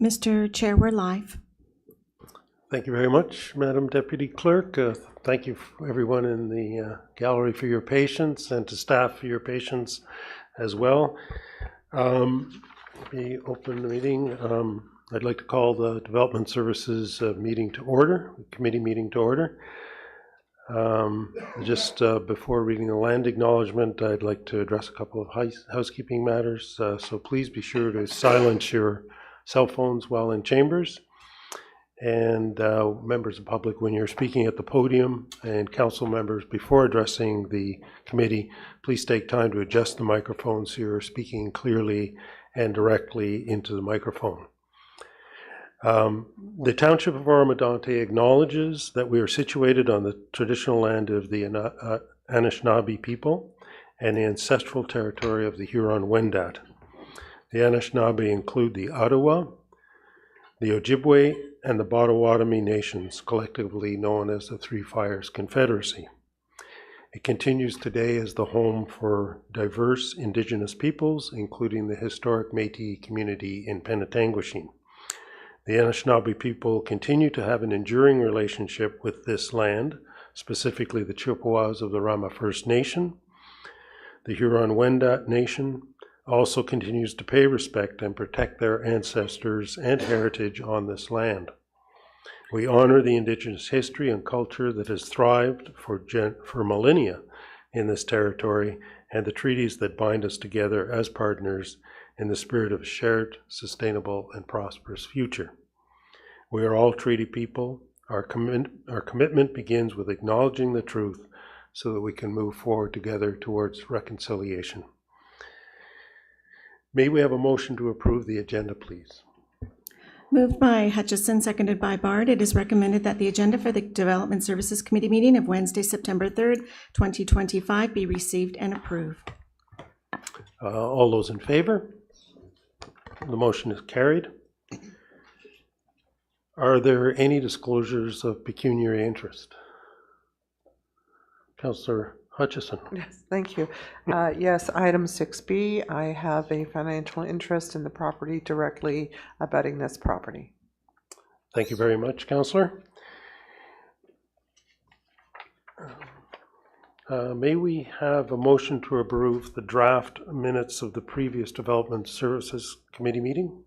Mr. Chair, we're live. Thank you very much, Madam Deputy Clerk. Thank you everyone in the gallery for your patience, and to staff for your patience as well. We open the meeting. I'd like to call the Development Services meeting to order, committee meeting to order. Just before reading the land acknowledgement, I'd like to address a couple of housekeeping matters. So please be sure to silence your cell phones while in chambers. And members of the public, when you're speaking at the podium, and council members, before addressing the committee, please take time to adjust the microphone so you're speaking clearly and directly into the microphone. The Township of Oro-Medonte acknowledges that we are situated on the traditional land of the Anishinaabe people and the ancestral territory of the Huron-Wendat. The Anishinaabe include the Ottawa, the Ojibwe, and the Potawatomi nations, collectively known as the Three Fires Confederacy. It continues today as the home for diverse Indigenous peoples, including the historic Métis community in Penetanguishene. The Anishinaabe people continue to have an enduring relationship with this land, specifically the Chippewas of the Rama First Nation. The Huron-Wendat Nation also continues to pay respect and protect their ancestors and heritage on this land. We honor the Indigenous history and culture that has thrived for millennia in this territory, and the treaties that bind us together as partners in the spirit of a shared, sustainable, and prosperous future. We are all treaty people. Our commitment begins with acknowledging the truth so that we can move forward together towards reconciliation. May we have a motion to approve the agenda, please? Moved by Hutchison, seconded by Bard. It is recommended that the agenda for the Development Services Committee meeting of Wednesday, September 3rd, 2025 be received and approved. All those in favor? The motion is carried. Are there any disclosures of pecuniary interest? Councillor Hutchison. Yes, thank you. Yes, item 6B, I have a financial interest in the property directly abutting this property. Thank you very much, Councillor. May we have a motion to approve the draft minutes of the previous Development Services Committee meeting?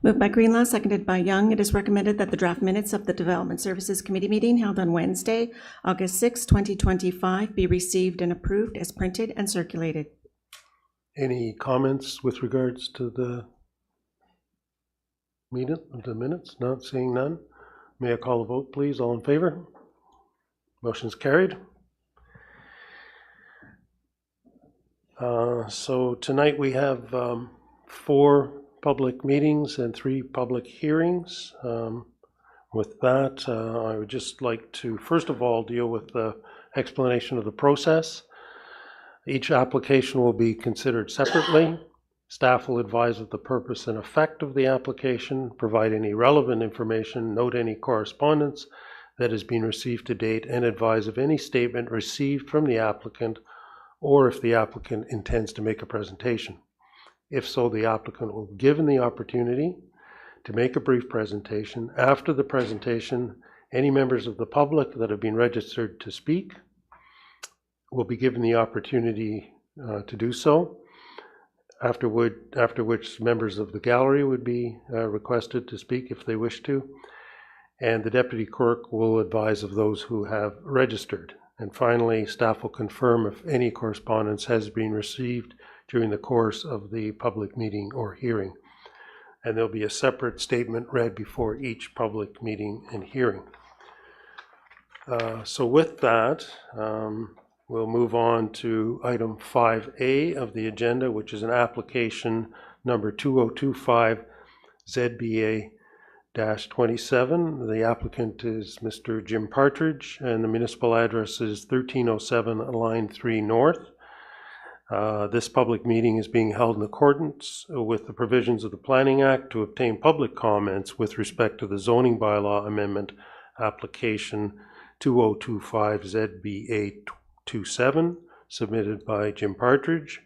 Moved by Greenlaw, seconded by Young. It is recommended that the draft minutes of the Development Services Committee meeting held on Wednesday, August 6, 2025 be received and approved as printed and circulated. Any comments with regards to the minutes? Not seeing none. May I call a vote, please? All in favor? Motion's carried. So tonight we have 4 public meetings and 3 public hearings. With that, I would just like to first of all deal with the explanation of the process. Each application will be considered separately. Staff will advise of the purpose and effect of the application, provide any relevant information, note any correspondence that has been received to date, and advise of any statement received from the applicant, or if the applicant intends to make a presentation. If so, the applicant will be given the opportunity to make a brief presentation. After the presentation, any members of the public that have been registered to speak will be given the opportunity to do so, after which members of the gallery would be requested to speak if they wish to, and the Deputy Clerk will advise of those who have registered. And finally, staff will confirm if any correspondence has been received during the course of the public meeting or hearing. And there'll be a separate statement read before each public meeting and hearing. So with that, we'll move on to item 5A of the agenda, which is an application number 2025 ZBA-27. The applicant is Mr. Jim Partridge, and the municipal address is 1307 Line 3 North. This public meeting is being held in accordance with the provisions of the Planning Act to obtain public comments with respect to the zoning bylaw amendment application 2025 ZBA-27 submitted by Jim Partridge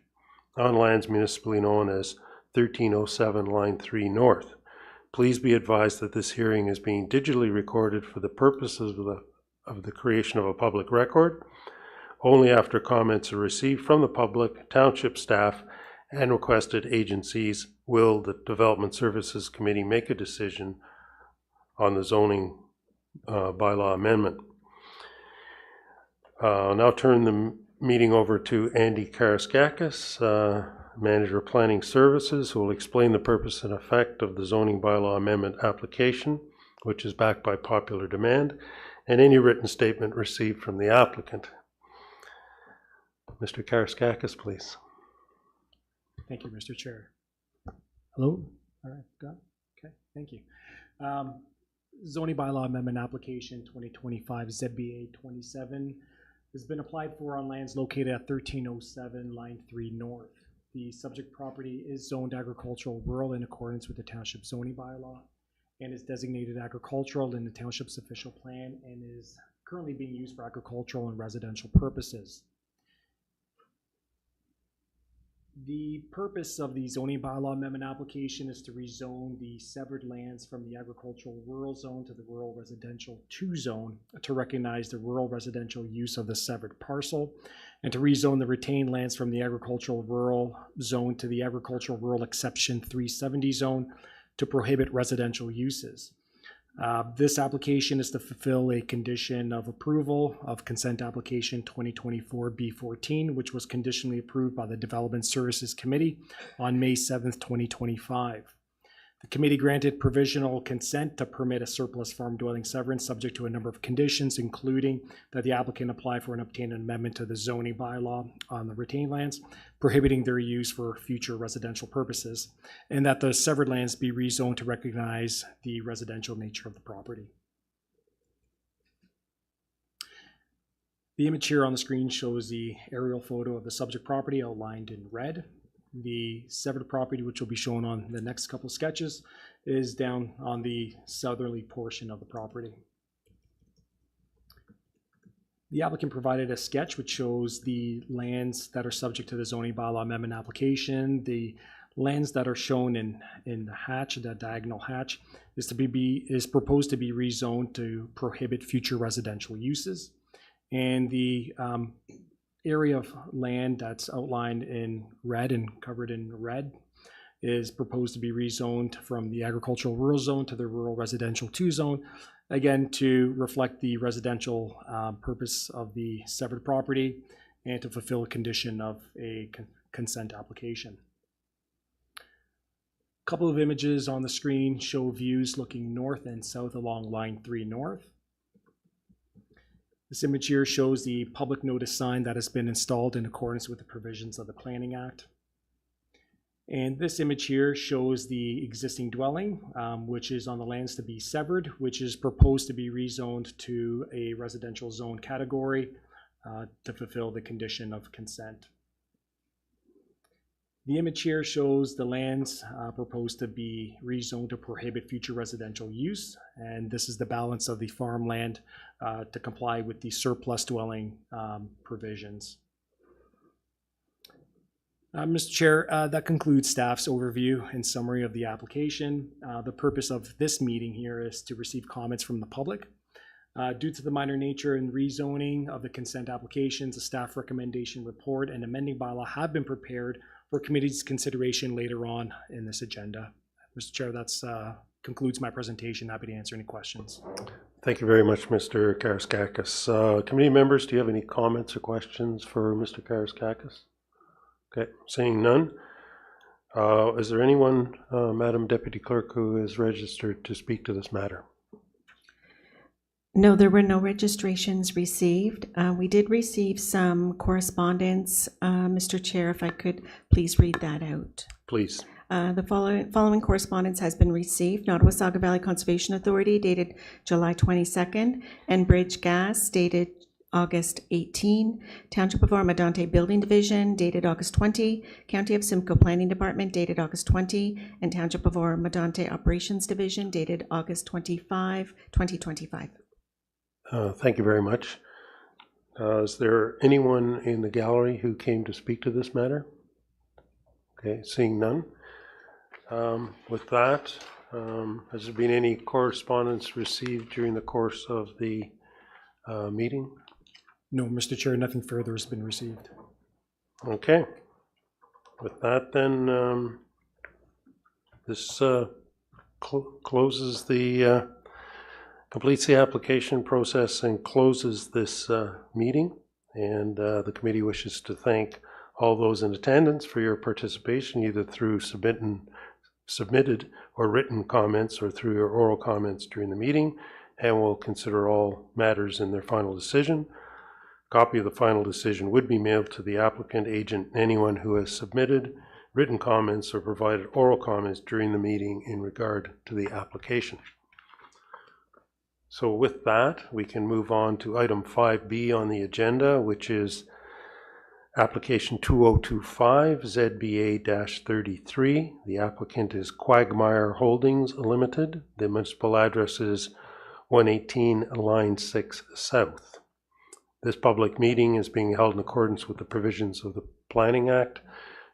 on lands municipally known as 1307 Line 3 North. Please be advised that this hearing is being digitally recorded for the purposes of the creation of a public record. Only after comments are received from the public, township staff, and requested agencies will the Development Services Committee make a decision on the zoning bylaw amendment. I'll now turn the meeting over to Andy Karaskakis, Manager of Planning Services, who will explain the purpose and effect of the zoning bylaw amendment application, which is backed by popular demand, and any written statement received from the applicant. Mr. Karaskakis, please. Thank you, Mr. Chair. Hello? All right, got it? Okay, thank you. Zoning bylaw amendment application 2025 ZBA 27 has been applied for on lands located at 1307 Line 3 North. The subject property is zoned agricultural rural in accordance with the township zoning bylaw and is designated agricultural in the township's official plan and is currently being used for agricultural and residential purposes. The purpose of the zoning bylaw amendment application is to rezone the severed lands from the agricultural rural zone to the rural residential 2 zone to recognize the rural residential use of the severed parcel, and to rezone the retained lands from the agricultural rural zone to the agricultural rural exception 370 zone to prohibit residential uses. This application is to fulfill a condition of approval of consent application 2024-B14, which was conditionally approved by the Development Services Committee on May 7th, 2025. The committee granted provisional consent to permit a surplus farm dwelling severance subject to a number of conditions, including that the applicant apply for and obtain an amendment to the zoning bylaw on the retained lands, prohibiting their use for future residential purposes, and that the severed lands be rezoned to recognize the residential nature of the property. The image here on the screen shows the aerial photo of the subject property outlined in red. The severed property, which will be shown on the next couple of sketches, is down on the southerly portion of the property. The applicant provided a sketch which shows the lands that are subject to the zoning bylaw amendment application. The lands that are shown in the hatch, the diagonal hatch, is proposed to be rezoned to prohibit future residential uses. And the area of land that's outlined in red and covered in red is proposed to be rezoned from the agricultural rural zone to the rural residential 2 zone, again to reflect the residential purpose of the severed property and to fulfill a condition of a consent application. A couple of images on the screen show views looking north and south along Line 3 North. This image here shows the public notice sign that has been installed in accordance with the provisions of the Planning Act. And this image here shows the existing dwelling, which is on the lands to be severed, which is proposed to be rezoned to a residential zone category to fulfill the condition of consent. The image here shows the lands proposed to be rezoned to prohibit future residential use, and this is the balance of the farmland to comply with the surplus dwelling provisions. Mr. Chair, that concludes staff's overview and summary of the application. The purpose of this meeting here is to receive comments from the public. Due to the minor nature and rezoning of the consent applications, a staff recommendation report and amending bylaw have been prepared for committee's consideration later on in this agenda. Mr. Chair, that concludes my presentation. Happy to answer any questions. Thank you very much, Mr. Karaskakis. Committee members, do you have any comments or questions for Mr. Karaskakis? Okay, seeing none. Is there anyone, Madam Deputy Clerk, who is registered to speak to this matter? No, there were no registrations received. We did receive some correspondence. Mr. Chair, if I could please read that out. Please. The following correspondence has been received. Nottawasaga Valley Conservation Authority dated July 22nd, and Bridge Gas dated August 18, Township of Oro-Medonte Building Division dated August 20, County of Simcoe Planning Department dated August 20, and Township of Oro-Medonte Operations Division dated August 25, 2025. Thank you very much. Is there anyone in the gallery who came to speak to this matter? Okay, seeing none. With that, Has there been any correspondence received during the course of the meeting? No, Mr. Chair, nothing further has been received. Okay. With that, then, this closes the, completes the application process and closes this meeting. And the committee wishes to thank all those in attendance for your participation, either through submitted or written comments or through your oral comments during the meeting, and will consider all matters in their final decision. A copy of the final decision would be mailed to the applicant, agent, and anyone who has submitted written comments or provided oral comments during the meeting in regard to the application. So with that, we can move on to item 5B on the agenda, which is application 2025 ZBA-33. The applicant is Quagmire Holdings Limited. The municipal address is 118 Line 6 South. This public meeting is being held in accordance with the provisions of the Planning Act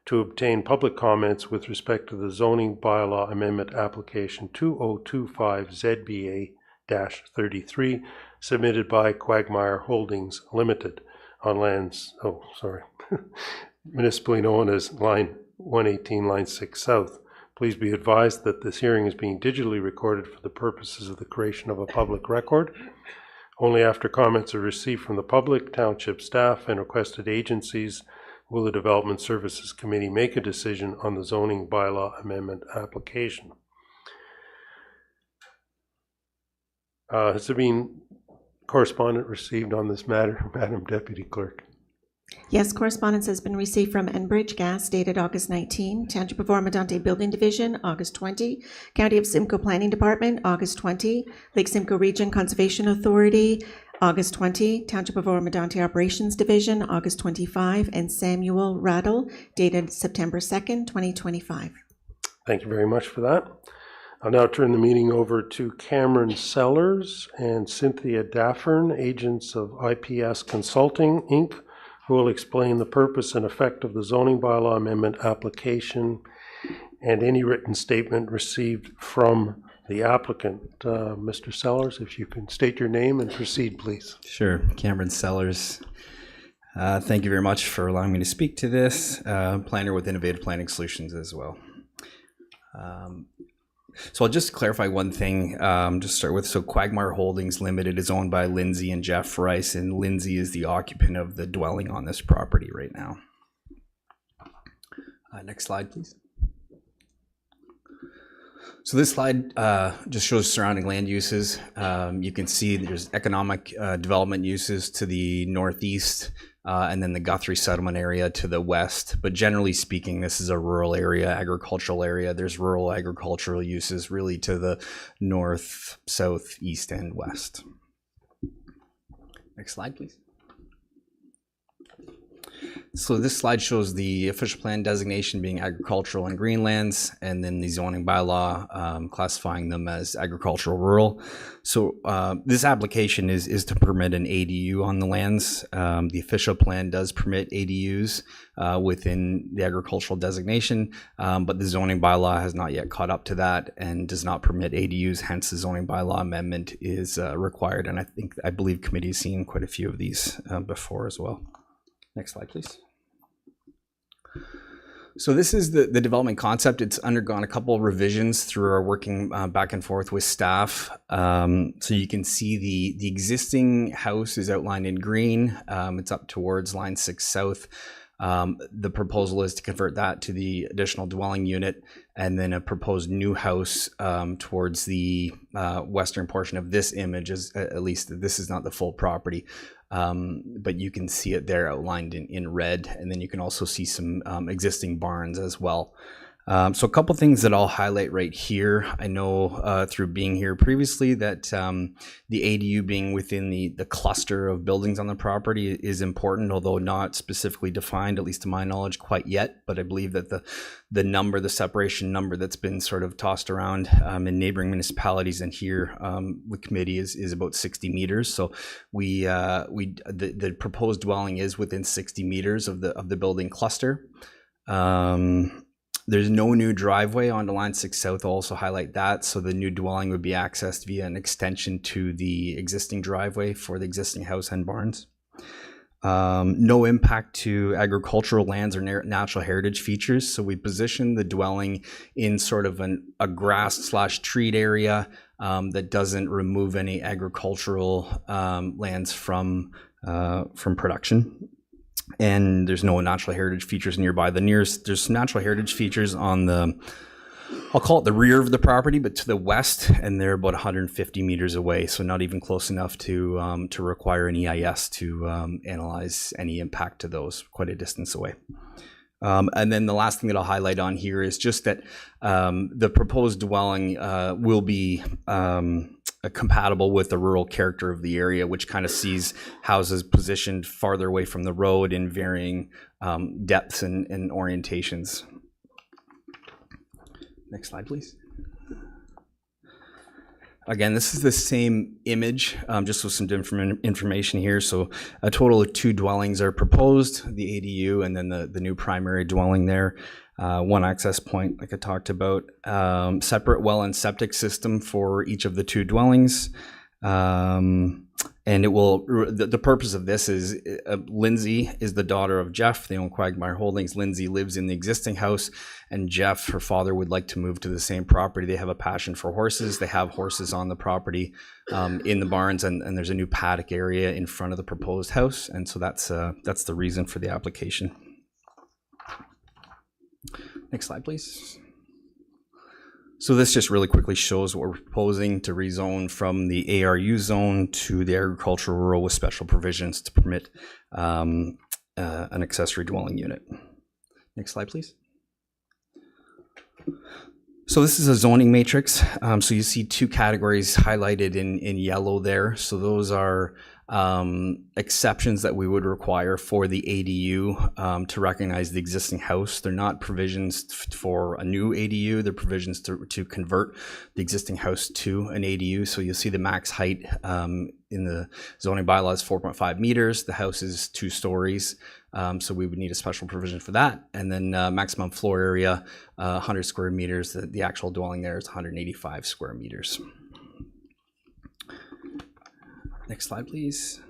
to obtain public comments with respect to the zoning bylaw amendment application 2025 ZBA-33 submitted by Quagmire Holdings Limited on lands, municipally known as line 118, line 6 South. Please be advised that this hearing is being digitally recorded for the purposes of the creation of a public record. Only after comments are received from the public, township staff, and requested agencies will the Development Services Committee make a decision on the zoning bylaw amendment application. Has there been correspondence received on this matter, Madam Deputy Clerk? Yes, correspondence has been received from Enbridge Gas dated August 19, Township of Oro-Medonte Building Division, August 20, County of Simcoe Planning Department, August 20, Lake Simcoe Region Conservation Authority, August 20, Township of Oro-Medonte Operations Division, August 25, and Samuel Rattle dated September 2nd, 2025. Thank you very much for that. I'll now turn the meeting over to Cameron Sellers and Cynthia Daffern, agents of IPS Consulting, Inc., who will explain the purpose and effect of the zoning bylaw amendment application and any written statement received from the applicant. Mr. Sellers, if you can state your name and proceed, please. Sure. Cameron Sellers. Thank you very much for allowing me to speak to this. Planner with Innovative Planning Solutions as well. So I'll just clarify one thing, just start with, so Quagmire Holdings Limited is owned by Lindsay and Jeff Rice, and Lindsay is the occupant of the dwelling on this property right now. Next slide, please. So this slide just shows surrounding land uses. You can see there's economic development uses to the northeast, and then the Guthrie settlement area to the west. But generally speaking, this is a rural area, agricultural area. There's rural agricultural uses really to the north, south, east, and west. Next slide, please. So this slide shows the official plan designation being agricultural and green lands, and then the zoning bylaw classifying them as agricultural rural. So this application is to permit an ADU on the lands. The official plan does permit ADUs within the agricultural designation, but the zoning bylaw has not yet caught up to that and does not permit ADUs. Hence, the zoning bylaw amendment is required, and I believe committee has seen quite a few of these before as well. Next slide, please. So this is the development concept. It's undergone a couple of revisions through our working back and forth with staff. So you can see the existing house is outlined in green. It's up towards line 6 south. The proposal is to convert that to the additional dwelling unit, and then a proposed new house towards the western portion of this image. At least this is not the full property. But you can see it there outlined in red, and then you can also see some existing barns as well. So a couple things that I'll highlight right here. I know through being here previously that the ADU being within the cluster of buildings on the property is important, although not specifically defined, at least to my knowledge, quite yet. But I believe that the separation number that's been sort of tossed around in neighboring municipalities and here the committee is about 60 meters. So the proposed dwelling is within 60 meters of the building cluster. There's no new driveway onto Line 6 South. I'll also highlight that. So the new dwelling would be accessed via an extension to the existing driveway for the existing house and barns. No impact to agricultural lands or natural heritage features. So we position the dwelling in sort of a grass/treed area that doesn't remove any agricultural lands from production. And there's no natural heritage features nearby. There's some natural heritage features on the, I'll call it the rear of the property, but to the west, and they're about 150 meters away, so not even close enough to require an EIS to analyze any impact to those, quite a distance away. And then the last thing that I'll highlight on here is just that the proposed dwelling will be compatible with the rural character of the area, which kind of sees houses positioned farther away from the road in varying depths and orientations. Next slide, please. Again, this is the same image, just with some different information here. So a total of 2 dwellings are proposed, the ADU and then the new primary dwelling there. 1 access point, like I talked about. Separate well and septic system for each of the 2 dwellings. And it will, the purpose of this is Lindsay is the daughter of Jeff. They own Quagmire Holdings. Lindsay lives in the existing house, and Jeff, her father, would like to move to the same property. They have a passion for horses. They have horses on the property in the barns, and there's a new paddock area in front of the proposed house. And so that's the reason for the application. Next slide, please. So this just really quickly shows what we're proposing to rezone from the ARU zone to the agricultural rural with special provisions to permit an accessory dwelling unit. Next slide, please. So this is a zoning matrix. So you see 2 categories highlighted in yellow there. So those are exceptions that we would require for the ADU to recognize the existing house. They're not provisions for a new ADU. They're provisions to convert the existing house to an ADU. So you'll see the max height in the zoning bylaws 4.5 meters. The house is 2 stories. So we would need a special provision for that. And then maximum floor area, 100 square meters. The actual dwelling there is 185 square meters. Next slide, please.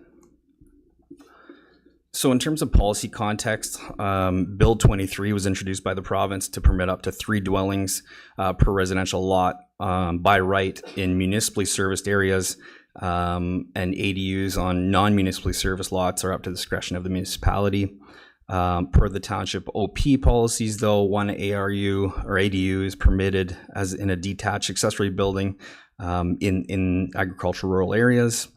So in terms of policy context, Bill 23 was introduced by the province to permit up to 3 dwellings per residential lot by right in municipally serviced areas, and ADUs on non-municipally serviced lots are up to the discretion of the municipality. Per the township OP policies, though, 1 ARU or ADU is permitted as in a detached accessory building in agricultural rural areas.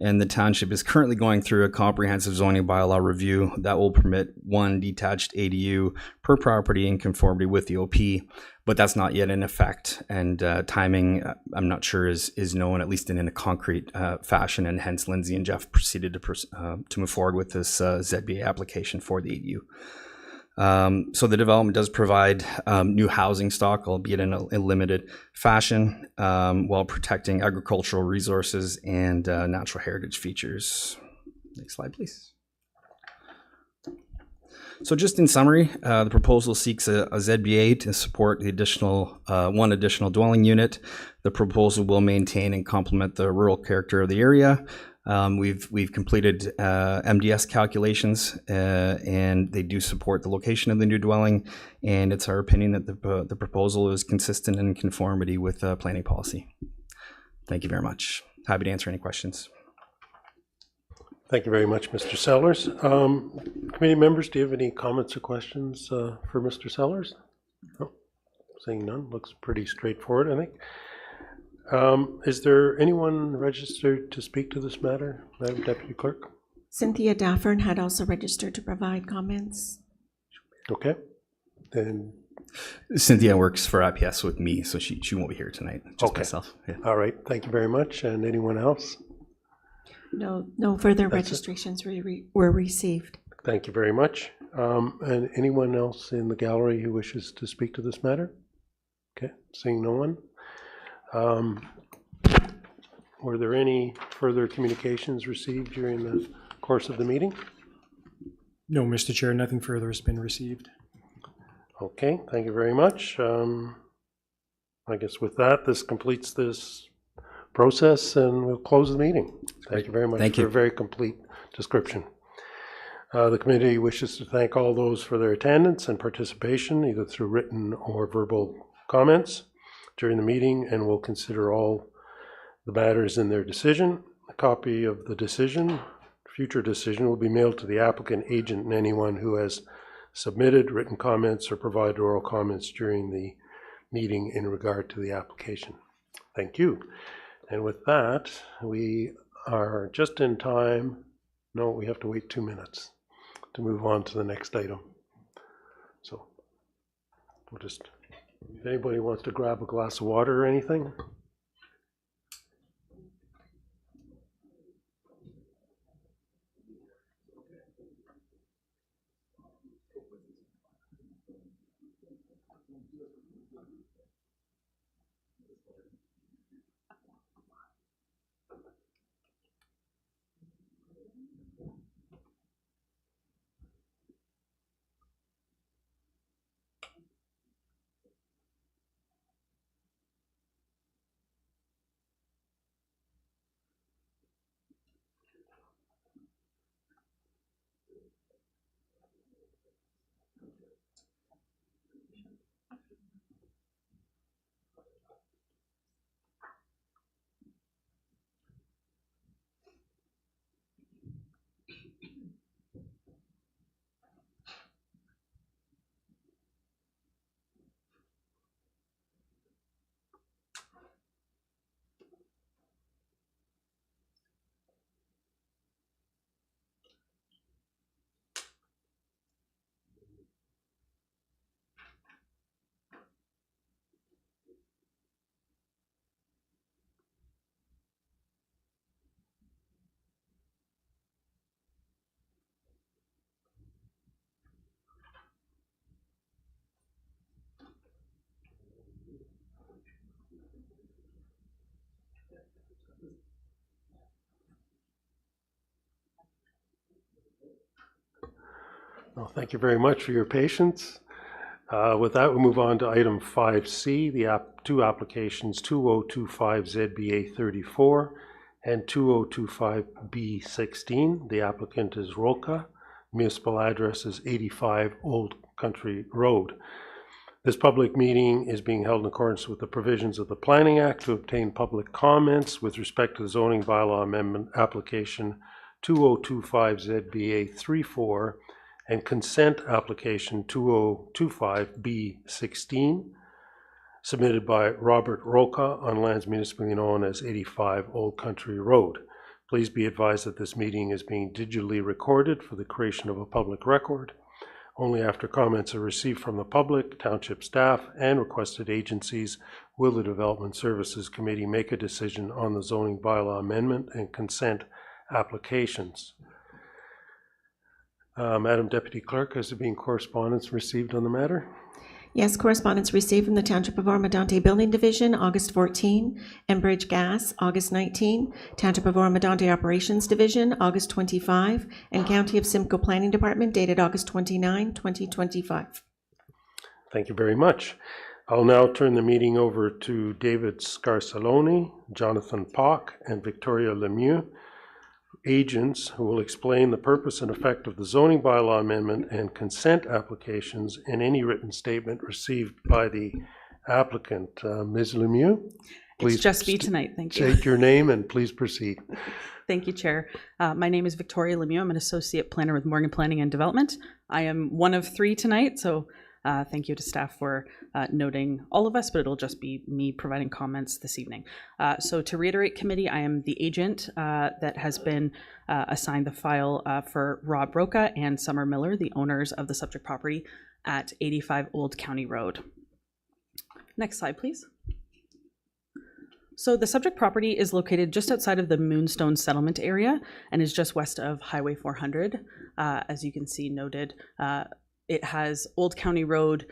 And the township is currently going through a comprehensive zoning bylaw review that will permit 1 detached ADU per property in conformity with the OP, but that's not yet in effect. And timing, I'm not sure is known, at least in a concrete fashion. And hence, Lindsay and Jeff proceeded to move forward with this ZBA application for the ADU. So the development does provide new housing stock, albeit in a limited fashion, while protecting agricultural resources and natural heritage features. Next slide, please. So just in summary, the proposal seeks a ZBA to support the additional 1 additional dwelling unit. The proposal will maintain and complement the rural character of the area. We've completed MDS calculations, and they do support the location of the new dwelling. And it's our opinion that the proposal is consistent and in conformity with planning policy. Thank you very much. Happy to answer any questions. Thank you very much, Mr. Sellers. Committee members, do you have any comments or questions for Mr. Sellers? Oh, seeing none, looks pretty straightforward, I think. Is there anyone registered to speak to this matter, Madam Deputy Clerk? Cynthia Daffern had also registered to provide comments. Okay, then. Cynthia works for IPS with me, so she won't be here tonight, just okay. myself. Yeah. All right, thank you very much. And anyone else? No further registrations were received. Thank you very much. And anyone else in the gallery who wishes to speak to this matter? Okay, seeing no one. Were there any further communications received during the course of the meeting? No, Mr. Chair, nothing further has been received. Okay, thank you very much. I guess with that, this completes this process, and we'll close the meeting. Thank you very much Thank for you. a very complete description. The committee wishes to thank all those for their attendance and participation, either through written or verbal comments during the meeting, and will consider all the matters in their decision. A copy of the decision, future decision, will be mailed to the applicant, agent, and anyone who has submitted written comments or provided oral comments during the meeting in regard to the application. Thank you. And with that, we are just in time. No, we have to wait 2 minutes to move on to the next item. So we'll just, if anybody wants to grab a glass of water or anything. Well, thank you very much for your patience. With that, we move on to item 5C, the two applications 2025 ZBA 34 and 2025 B16. The applicant is Roca. Municipal address is 85 Old Country Road. This public meeting is being held in accordance with the provisions of the Planning Act to obtain public comments with respect to the zoning bylaw amendment application 2025 ZBA 34 and consent application 2025B16, submitted by Robert Roca on lands municipally known as 85 Old Country Road. Please be advised that this meeting is being digitally recorded for the creation of a public record. Only after comments are received from the public, township staff, and requested agencies will the Development Services Committee make a decision on the zoning bylaw amendment and consent applications. Madam Deputy Clerk, has there been correspondence received on the matter? Yes, correspondence received from the Township of Oro-Medonte Building Division, August 14, Enbridge Gas, August 19, Township of Oro-Medonte Operations Division, August 25, and County of Simcoe Planning Department dated August 29, 2025. Thank you very much. I'll now turn the meeting over to David Scarsaloni, Jonathan Pock, and Victoria Lemieux, agents who will explain the purpose and effect of the zoning bylaw amendment and consent applications in any written statement received by the applicant. Ms. Lemieux, please. It's just me tonight, thank you. State your name and please proceed. Thank you, Chair. My name is Victoria Lemieux. I'm an associate planner with Morgan Planning and Development. I am one of three tonight, so thank you to staff for noting all of us, but it'll just be me providing comments this evening. So to reiterate, committee, I am the agent that has been assigned the file for Rob Roca and Summer Miller, the owners of the subject property at 85 Old County Road. Next slide, please. So the subject property is located just outside of the Moonstone settlement area and is just west of Highway 400. As you can see noted, it has Old County Road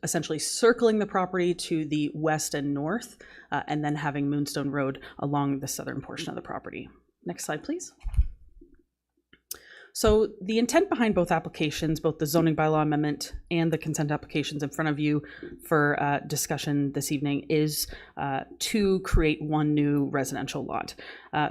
essentially circling the property to the west and north, and then having Moonstone Road along the southern portion of the property. Next slide, please. So the intent behind both applications, both the zoning bylaw amendment and the consent applications in front of you for discussion this evening, is to create one new residential lot.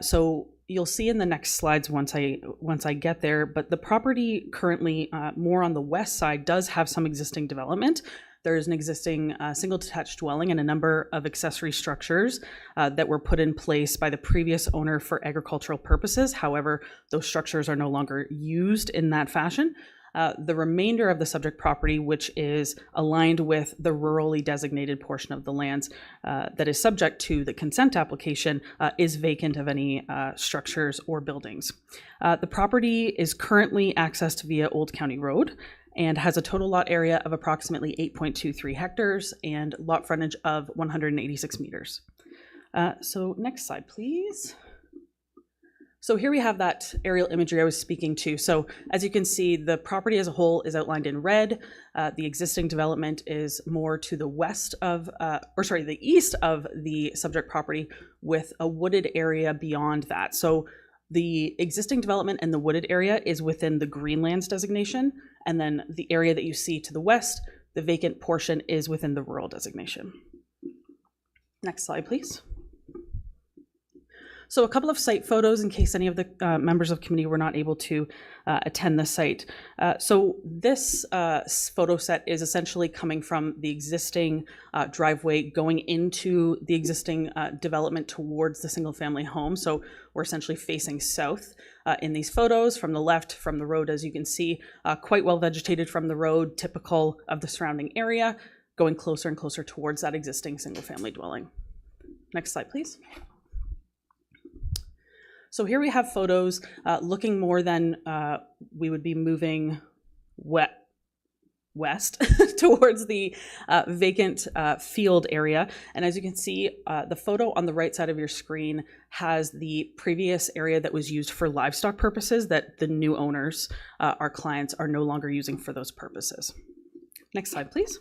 So you'll see in the next slides once I get there, but the property currently more on the west side does have some existing development. There is an existing single detached dwelling and a number of accessory structures that were put in place by the previous owner for agricultural purposes. However, those structures are no longer used in that fashion. The remainder of the subject property, which is aligned with the rurally designated portion of the lands that is subject to the consent application, is vacant of any structures or buildings. The property is currently accessed via Old County Road and has a total lot area of approximately 8.23 hectares and lot frontage of 186 meters. So next slide, please. So here we have that aerial imagery I was speaking to. So as you can see, the property as a whole is outlined in red. The existing development is more to the west of, the east of the subject property, with a wooded area beyond that. So the existing development and the wooded area is within the Greenlands designation, and then the area that you see to the west, the vacant portion, is within the rural designation. Next slide, please. So a couple of site photos in case any of the members of committee were not able to attend the site. So this photo set is essentially coming from the existing driveway going into the existing development towards the single family home. So we're essentially facing south in these photos. From the left, from the road, as you can see, quite well vegetated from the road, typical of the surrounding area, going closer and closer towards that existing single family dwelling. Next slide, please. So here we have photos looking more than we would be moving west towards the vacant field area. And as you can see, the photo on the right side of your screen has the previous area that was used for livestock purposes that the new owners, our clients, are no longer using for those purposes. Next slide, please.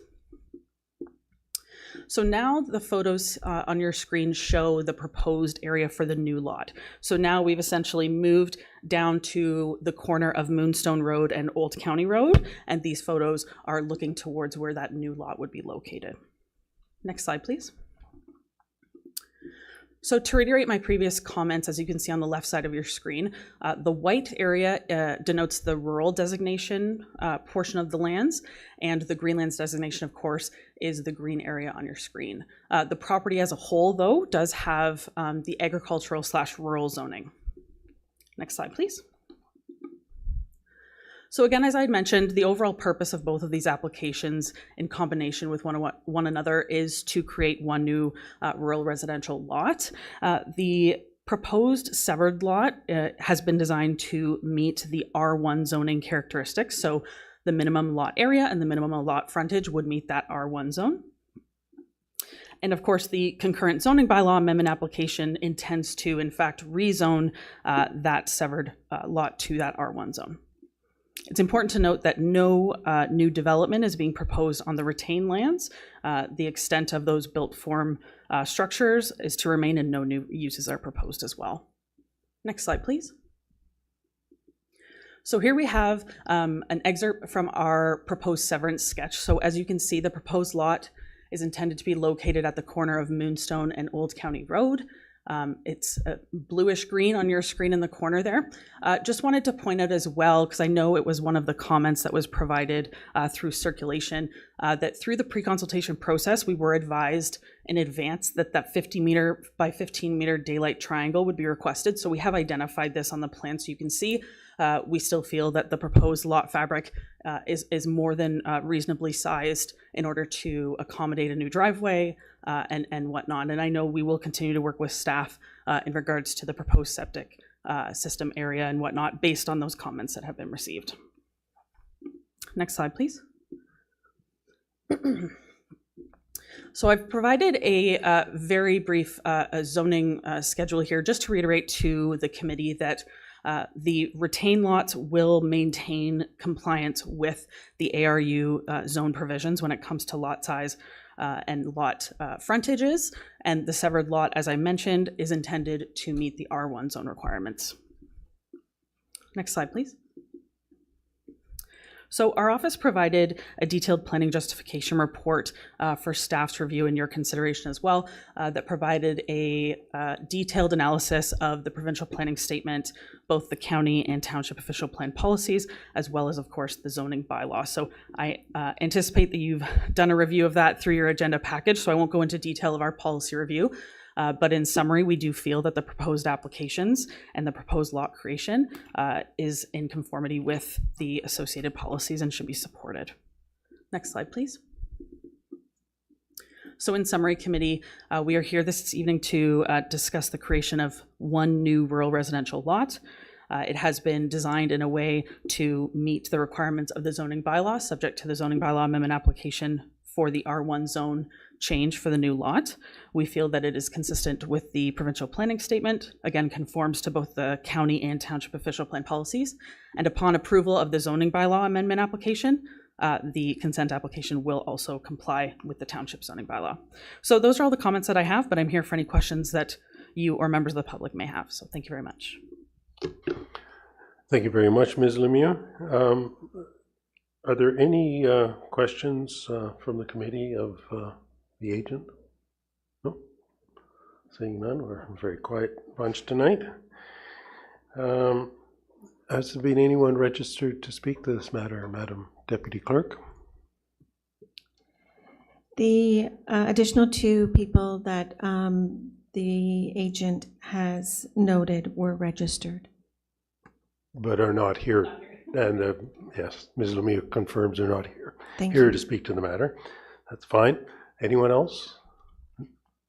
So now the photos on your screen show the proposed area for the new lot. So now we've essentially moved down to the corner of Moonstone Road and Old County Road, and these photos are looking towards where that new lot would be located. Next slide, please. So to reiterate my previous comments, as you can see on the left side of your screen, the white area denotes the rural designation portion of the lands, and the Greenlands designation, of course, is the green area on your screen. The property as a whole, though, does have the agricultural/rural zoning. Next slide, please. So again, as I had mentioned, the overall purpose of both of these applications in combination with one another is to create one new rural residential lot. The proposed severed lot has been designed to meet the R1 zoning characteristics. So the minimum lot area and the minimum lot frontage would meet that R1 zone. And of course, the concurrent zoning bylaw amendment application intends to, in fact, rezone that severed lot to that R1 zone. It's important to note that no new development is being proposed on the retained lands. The extent of those built form structures is to remain, and no new uses are proposed as well. Next slide, please. So here we have an excerpt from our proposed severance sketch. So as you can see, the proposed lot is intended to be located at the corner of Moonstone and Old County Road. It's bluish green on your screen in the corner there. Just wanted to point out as well, because I know it was one of the comments that was provided through circulation, that through the pre-consultation process, we were advised in advance that that 50 meter by 15 meter daylight triangle would be requested. So we have identified this on the plan so you can see. We still feel that the proposed lot fabric is more than reasonably sized in order to accommodate a new driveway and whatnot. And I know we will continue to work with staff in regards to the proposed septic system area and whatnot based on those comments that have been received. Next slide, please. So I've provided a very brief zoning schedule here just to reiterate to the committee that the retained lots will maintain compliance with the ARU zone provisions when it comes to lot size and lot frontages, and the severed lot, as I mentioned, is intended to meet the R1 zone requirements. Next slide, please. So our office provided a detailed planning justification report for staff's review and your consideration as well, that provided a detailed analysis of the provincial planning statement, both the county and township official plan policies, as well as, of course, the zoning bylaw. So I anticipate that you've done a review of that through your agenda package, so I won't go into detail of our policy review. But in summary, we do feel that the proposed applications and the proposed lot creation is in conformity with the associated policies and should be supported. Next slide, please. So in summary, committee, we are here this evening to discuss the creation of one new rural residential lot. It has been designed in a way to meet the requirements of the zoning bylaw, subject to the zoning bylaw amendment application for the R1 zone change for the new lot. We feel that it is consistent with the provincial planning statement, again conforms to both the county and township official plan policies, and upon approval of the zoning bylaw amendment application, the consent application will also comply with the township zoning bylaw. So those are all the comments that I have, but I'm here for any questions that you or members of the public may have. So thank you very much. Thank you very much, Ms. Lemieux. Are there any questions from the committee of the agent? No? Seeing none, we're a very quiet bunch tonight. Has there been anyone registered to speak to this matter, Madam Deputy Clerk? The additional 2 people that the agent has noted were registered. But are not here. And yes, Ms. Lemieux confirms they're not here. Thank Here you. to speak to the matter. That's fine. Anyone else?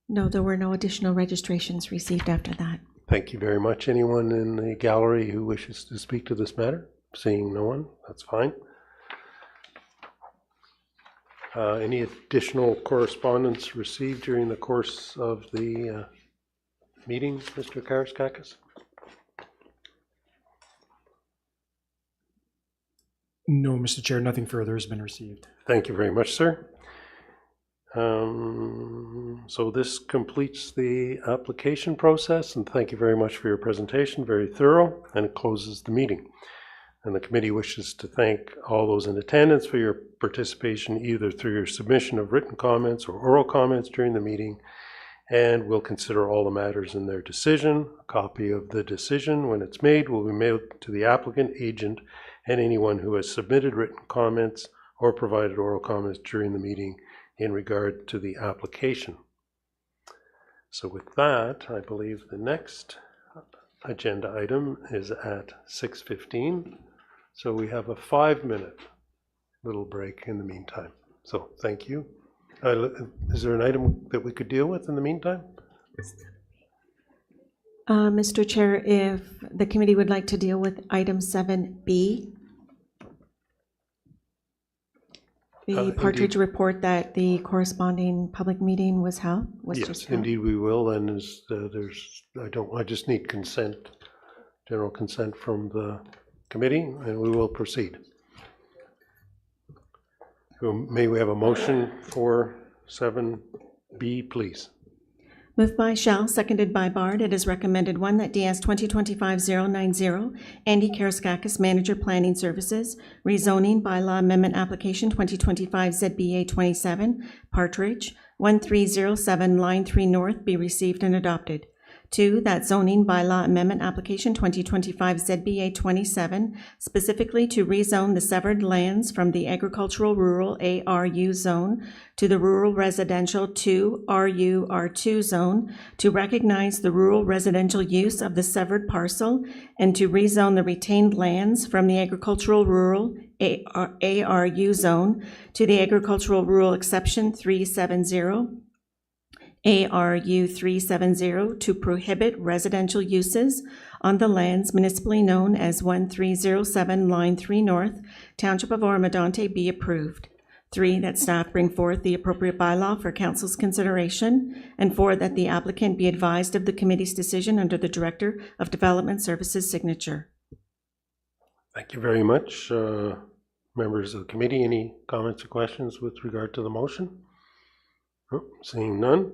No, there were no additional registrations received after that. Thank you very much. Anyone in the gallery who wishes to speak to this matter? Seeing no one, that's fine. Any additional correspondence received during the course of the meeting, Mr. Karaskakis? No, Mr. Chair, nothing further has been received. Thank you very much, sir. So this completes the application process, and thank you very much for your presentation, very thorough, and it closes the meeting. And the committee wishes to thank all those in attendance for your participation, either through your submission of written comments or oral comments during the meeting, and we'll consider all the matters in their decision. A copy of the decision, when it's made, will be mailed to the applicant, agent, and anyone who has submitted written comments or provided oral comments during the meeting in regard to the application. So with that, I believe the next agenda item is at 6:15. So we have a 5-minute little break in the meantime. So thank you. Is there an item that we could deal with in the meantime? Mr. Chair, if the committee would like to deal with item 7B, the Partridge indeed. report that the corresponding public meeting was held. Yes, indeed we will, and I just need consent, general consent from the committee, and we will proceed. So may we have a motion for 7B, please? Moved by Shell, seconded by Bard. It is recommended, 1, that DS 2025-090, Andy Karaskakis, Manager Planning Services, rezoning bylaw amendment application 2025 ZBA 27, Partridge, 1307 Line 3 North, be received and adopted. 2, that zoning bylaw amendment application 2025 ZBA 27, specifically to rezone the severed lands from the agricultural rural ARU zone to the rural residential 2 RU-R2 zone, to recognize the rural residential use of the severed parcel and to rezone the retained lands from the agricultural rural ARU zone to the agricultural rural exception 370, ARU 370, to prohibit residential uses on the lands municipally known as 1307 Line 3 North, Township of Oro-Medonte, be approved. 3, that staff bring forth the appropriate bylaw for council's consideration. And 4, that the applicant be advised of the committee's decision under the Director of Development Services signature. Thank you very much. Members of the committee, any comments or questions with regard to the motion? Oh, seeing none.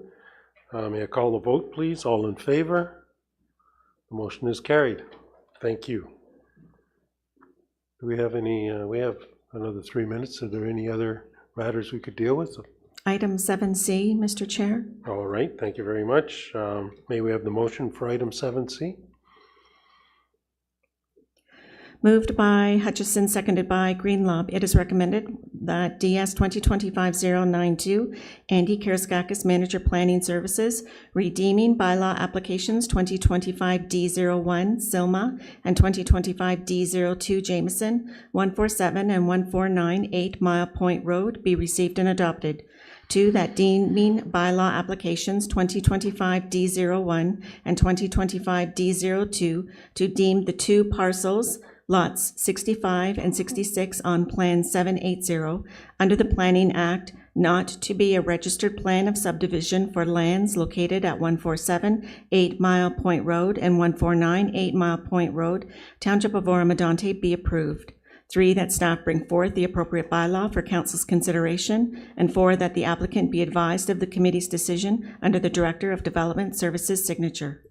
May I call the vote, please? All in favor? The motion is carried. Thank you. Do we have any, we have another 3 minutes. Are there any other matters we could deal with? Item 7C, Mr. Chair. All right, thank you very much. May we have the motion for item 7C? Moved by Hutchison, seconded by Greenlob. It is recommended that DS 2025-092, Andy Karaskakis, Manager Planning Services, redeeming bylaw applications 2025-D01, Silma, and 2025-D02, Jameson, 147 and 149 8 Mile Point Road be received and adopted. 2, that deeming bylaw applications 2025-D01 and 2025-D02 to deem the 2 parcels, lots 65 and 66 on Plan 780 under the Planning Act not to be a registered plan of subdivision for lands located at 147 8 Mile Point Road and 149 8 Mile Point Road, Township of Oro-Medonte, be approved. 3, that staff bring forth the appropriate bylaw for council's consideration. And 4, that the applicant be advised of the committee's decision under the Director of Development Services signature.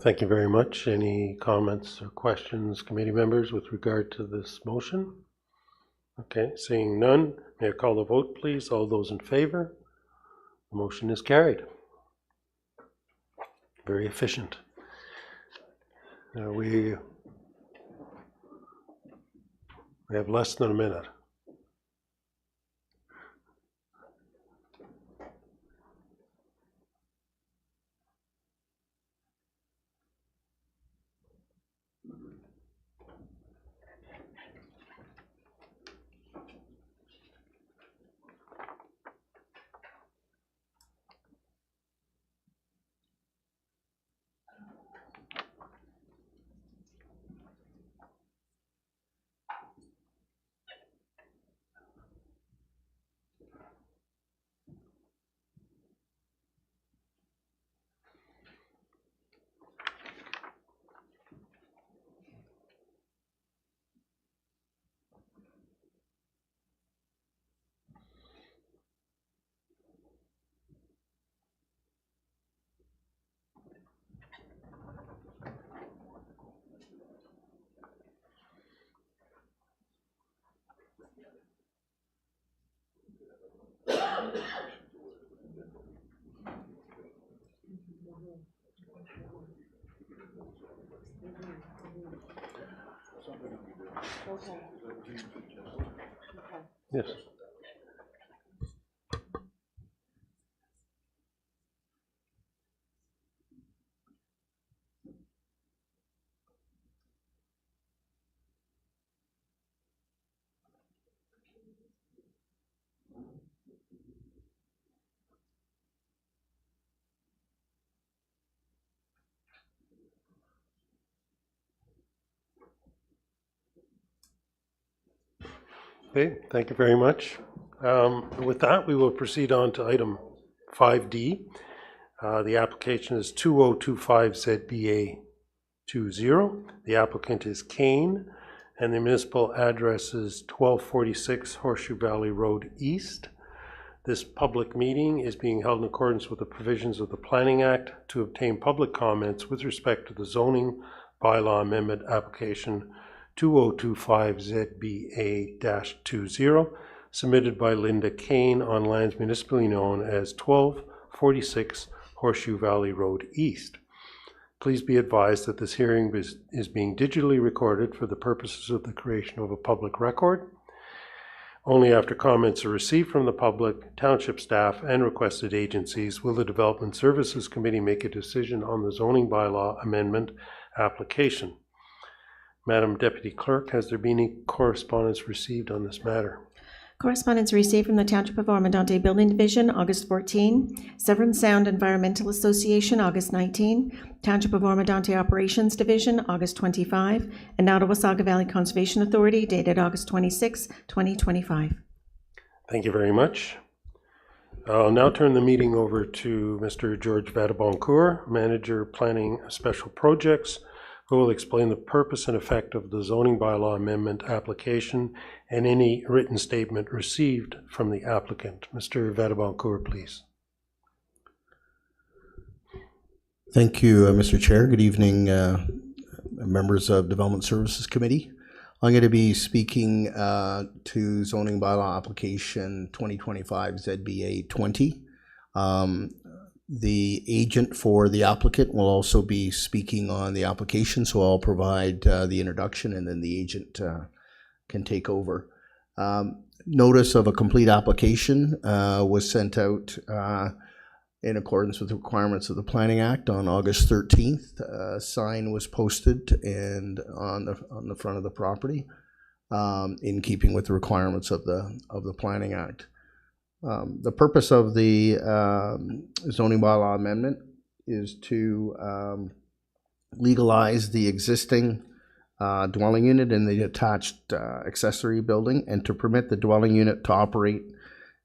Thank you very much. Any comments or questions, committee members, with regard to this motion? Okay, seeing none, may I call the vote, please? All those in favor? The motion is carried. Very efficient. We have less than a minute. Yes. Okay, thank you very much. With that, we will proceed on to item 5D. The application is 2025ZBA 20. The applicant is Kane, and the municipal address is 1246 Horseshoe Valley Road East. This public meeting is being held in accordance with the provisions of the Planning Act to obtain public comments with respect to the zoning bylaw amendment application 2025ZBA-20, submitted by Linda Kane on lands municipally known as 1246 Horseshoe Valley Road East. Please be advised that this hearing is being digitally recorded for the purposes of the creation of a public record. Only after comments are received from the public, township staff, and requested agencies will the Development Services Committee make a decision on the zoning bylaw amendment application. Madam Deputy Clerk, has there been any correspondence received on this matter? Correspondence received from the Township of Oro-Medonte Building Division, August 14. Severn Sound Environmental Association, August 19. Township of Oro-Medonte Operations Division, August 25. And Ottawa-Saga Valley Conservation Authority, dated August 26, 2025. Thank you very much. I'll now turn the meeting over to Mr. George Vadaboncourt, Manager Planning Special Projects, who will explain the purpose and effect of the zoning bylaw amendment application and any written statement received from the applicant. Mr. Vadaboncourt, please. Thank you, Mr. Chair. Good evening, members of Development Services Committee. I'm going to be speaking to zoning bylaw application 2025 ZBA 20. The agent for the applicant will also be speaking on the application, so I'll provide the introduction and then the agent can take over. Notice of a complete application was sent out in accordance with the requirements of the Planning Act on August 13th. A sign was posted and on the front of the property in keeping with the requirements of the Planning Act. The purpose of the zoning bylaw amendment is to legalize the existing dwelling unit in the attached accessory building and to permit the dwelling unit to operate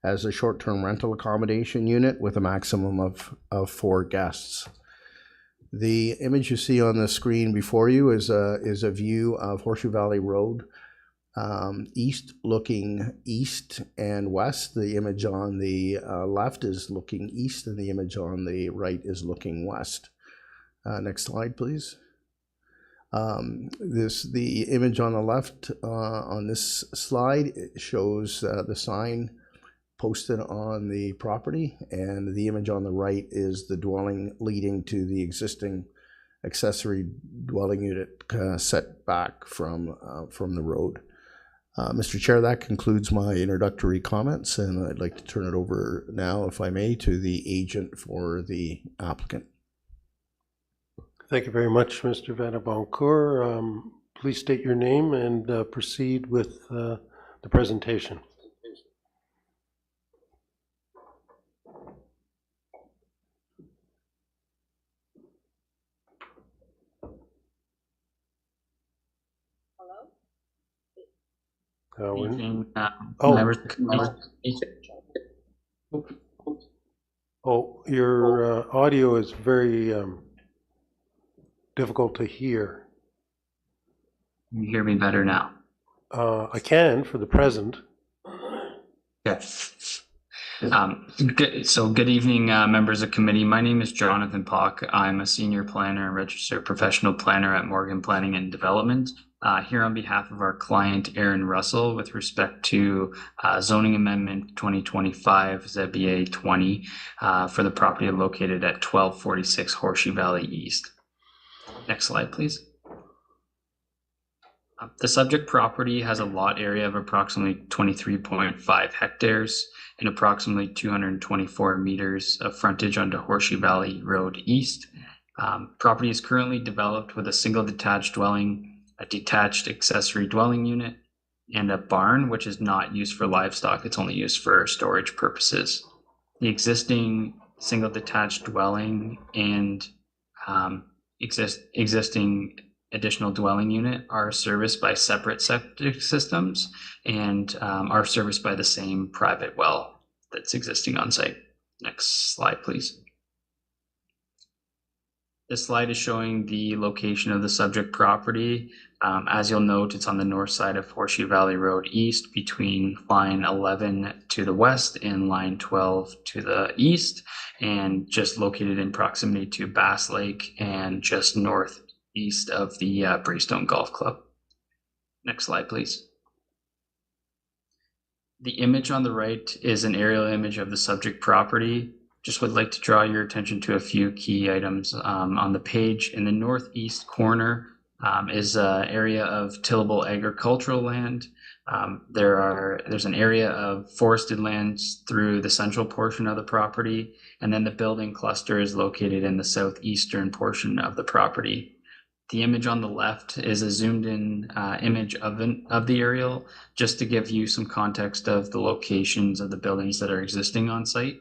as a short-term rental accommodation unit with a maximum of 4 guests. The image you see on the screen before you is a view of Horseshoe Valley Road, east looking east and west. The image on the left is looking east and the image on the right is looking west. Next slide, please. The image on the left on this slide shows the sign posted on the property, and the image on the right is the dwelling leading to the existing accessory dwelling unit set back from the road. Mr. Chair, that concludes my introductory comments, and I'd like to turn it over now, if I may, to the agent for the applicant. Thank you very much, Mr. Vanaboncourt. Please state your name and proceed with the presentation. Evening, Oh. members of the committee. Your audio is very difficult to hear. Can you hear me better now? I can for the present. Yes. Good evening, members of committee. My name is Jonathan Pock. I'm a senior planner and registered professional planner at Morgan Planning and Development. Here on behalf of our client, Aaron Russell, with respect to zoning amendment 2025 ZBA 20 for the property located at 1246 Horseshoe Valley East. Next slide, please. The subject property has a lot area of approximately 23.5 hectares and approximately 224 meters of frontage onto Horseshoe Valley Road East. Property is currently developed with a single detached dwelling, a detached accessory dwelling unit, and a barn, which is not used for livestock. It's only used for storage purposes. The existing single detached dwelling and existing additional dwelling unit are serviced by separate septic systems and are serviced by the same private well that's existing on site. Next slide, please. This slide is showing the location of the subject property. As you'll note, it's on the north side of Horseshoe Valley Road East between line 11 to the west and line 12 to the east, and just located in proximity to Bass Lake and just northeast of the Braystone Golf Club. Next slide, please. The image on the right is an aerial image of the subject property. Just would like to draw your attention to a few key items on the page. In the northeast corner is an area of tillable agricultural land. There's an area of forested lands through the central portion of the property, and then the building cluster is located in the southeastern portion of the property. The image on the left is a zoomed in image of the aerial, just to give you some context of the locations of the buildings that are existing on site.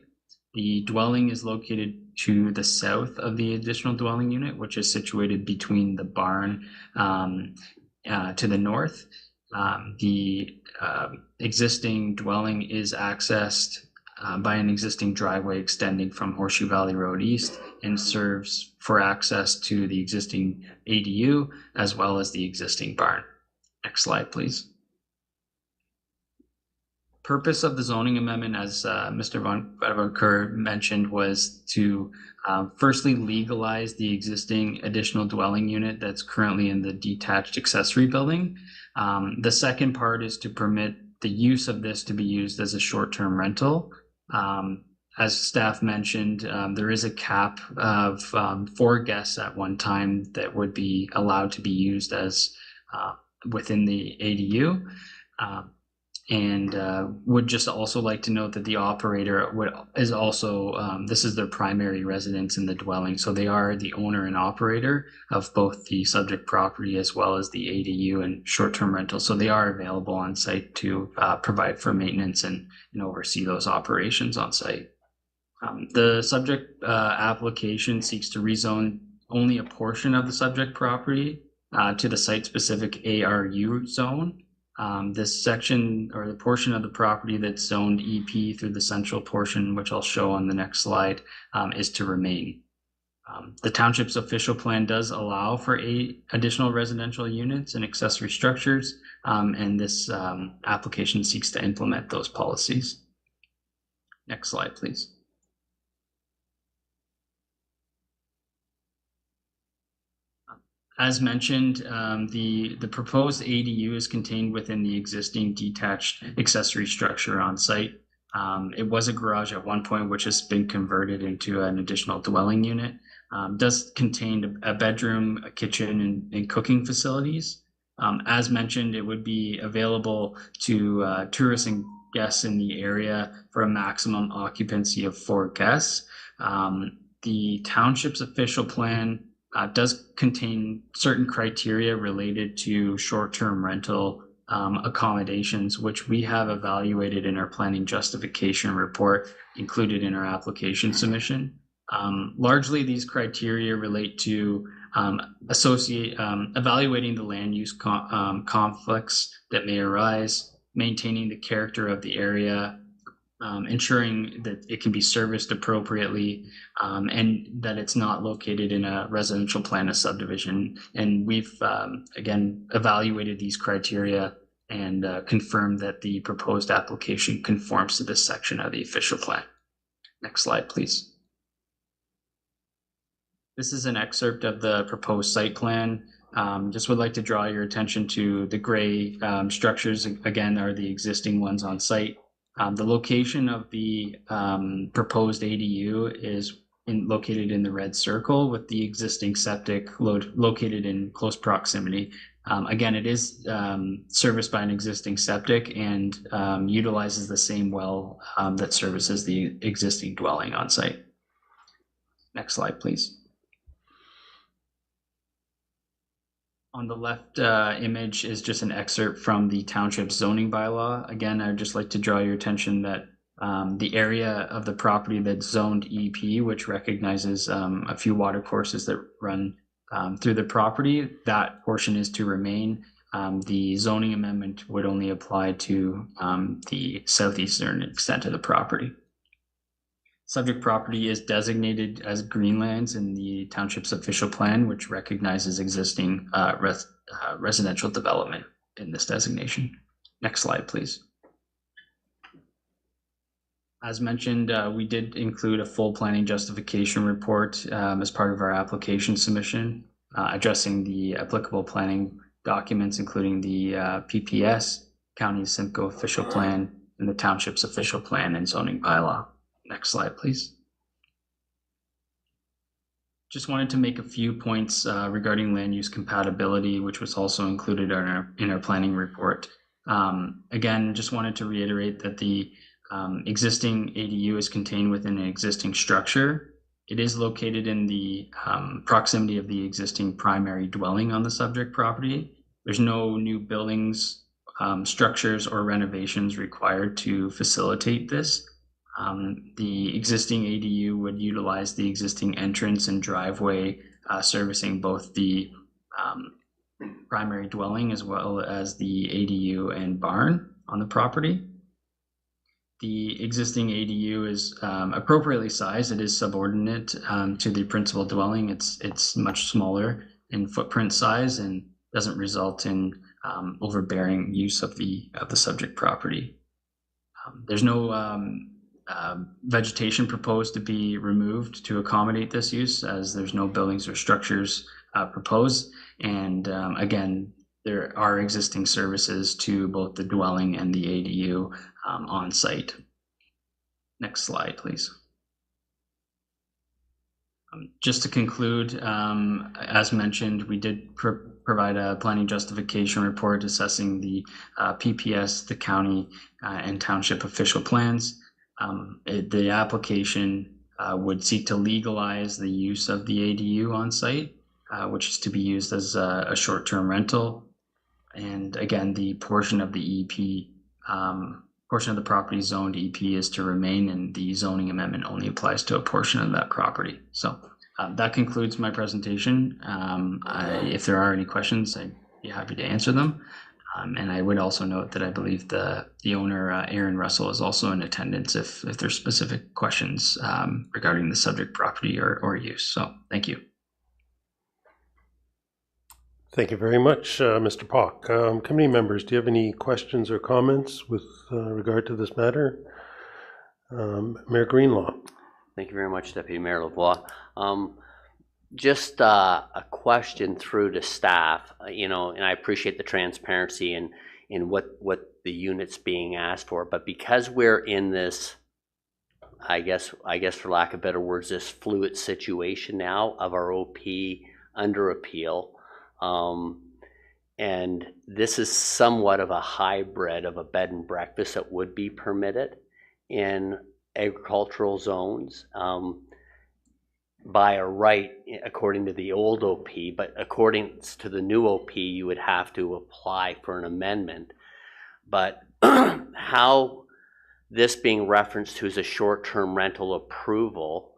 The dwelling is located to the south of the additional dwelling unit, which is situated between the barn to the north. The existing dwelling is accessed by an existing driveway extending from Horseshoe Valley Road East and serves for access to the existing ADU as well as the existing barn. Next slide, please. Purpose of the zoning amendment, as Mr. Van Kerr mentioned, was to firstly legalize the existing additional dwelling unit that's currently in the detached accessory building. The second part is to permit the use of this to be used as a short-term rental. As staff mentioned, there is a cap of 4 guests at one time that would be allowed to be used as within the ADU. And would just also like to note that the operator is also, this is their primary residence in the dwelling. So they are the owner and operator of both the subject property as well as the ADU and short-term rental. So they are available on site to provide for maintenance and oversee those operations on site. The subject application seeks to rezone only a portion of the subject property to the site-specific ARU zone. This section or the portion of the property that's zoned EP through the central portion, which I'll show on the next slide, is to remain. The township's official plan does allow for 8 additional residential units and accessory structures, and this application seeks to implement those policies. Next slide, please. As mentioned, the proposed ADU is contained within the existing detached accessory structure on site. It was a garage at one point, which has been converted into an additional dwelling unit. Does contain a bedroom, a kitchen, and cooking facilities. As mentioned, it would be available to tourists and guests in the area for a maximum occupancy of 4 guests. The township's official plan does contain certain criteria related to short-term rental accommodations, which we have evaluated in our planning justification report included in our application submission. Largely, these criteria relate to evaluating the land use conflicts that may arise, maintaining the character of the area, ensuring that it can be serviced appropriately, and that it's not located in a residential plan of subdivision. And we've, again, evaluated these criteria and confirmed that the proposed application conforms to this section of the official plan. Next slide, please. This is an excerpt of the proposed site plan. Just would like to draw your attention to the gray structures, again, are the existing ones on site. The location of the proposed ADU is located in the red circle, with the existing septic located in close proximity. Again, it is serviced by an existing septic and utilizes the same well that services the existing dwelling on site. Next slide, please. On the left image is just an excerpt from the township zoning bylaw. Again, I'd just like to draw your attention that the area of the property that's zoned EP, which recognizes a few water courses that run through the property, that portion is to remain. The zoning amendment would only apply to the southeastern extent of the property. Subject property is designated as greenlands in the township's official plan, which recognizes existing residential development in this designation. Next slide, please. As mentioned, we did include a full planning justification report as part of our application submission, addressing the applicable planning documents, including the PPS, County Simcoe official plan, and the township's official plan and zoning bylaw. Next slide, please. Just wanted to make a few points regarding land use compatibility, which was also included in our planning report. Again, just wanted to reiterate that the existing ADU is contained within an existing structure. It is located in the proximity of the existing primary dwelling on the subject property. There's no new buildings, structures, or renovations required to facilitate this. The existing ADU would utilize the existing entrance and driveway servicing both the primary dwelling as well as the ADU and barn on the property. The existing ADU is appropriately sized. It is subordinate to the principal dwelling. It's much smaller in footprint size and doesn't result in overbearing use of the subject property. There's no vegetation proposed to be removed to accommodate this use, as there's no buildings or structures proposed. And again, there are existing services to both the dwelling and the ADU on site. Next slide, please. Just to conclude, as mentioned, we did provide a planning justification report assessing the PPS, the county, and township official plans. The application would seek to legalize the use of the ADU on site, which is to be used as a short-term rental. And again, the portion of the EP, portion of the property zoned EP is to remain, and the zoning amendment only applies to a portion of that property. So that concludes my presentation. If there are any questions, I'd be happy to answer them. And I would also note that I believe the owner, Aaron Russell, is also in attendance if there's specific questions regarding the subject property or use. So thank you. Thank you very much, Mr. Pock. Committee members, do you have any questions or comments with regard to this matter? Mayor Greenlaw. Thank you very much, Deputy Mayor Lavoie. Just a question through to staff, and I appreciate the transparency in what the unit's being asked for, but because we're in this, I guess for lack of better words, this fluid situation now of our OP under appeal, and this is somewhat of a hybrid of a bed and breakfast that would be permitted in agricultural zones by a right according to the old OP, but according to the new OP you would have to apply for an amendment. But how this being referenced to as a short-term rental approval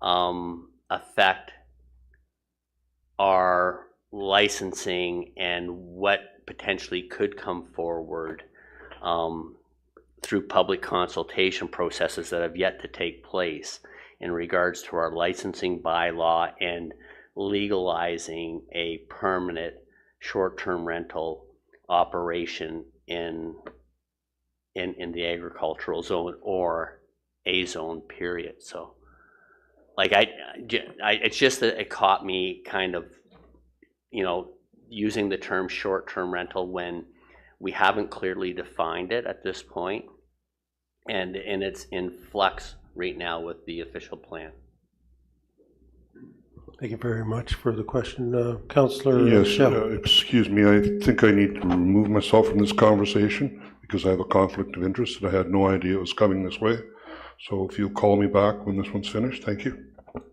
affect our licensing and what potentially could come forward through public consultation processes that have yet to take place in regards to our licensing bylaw and legalizing a permanent short-term rental operation in the agricultural zone or a zone, period. So like it's just that it caught me kind of, using the term short-term rental when we haven't clearly defined it at this point, and it's in flux right now with the official plan. Thank you very much for the question. Councillor Yes, Shell. excuse me, I think I need to remove myself from this conversation because I have a conflict of interest and I had no idea it was coming this way. So if you'll call me back when this one's finished, thank you.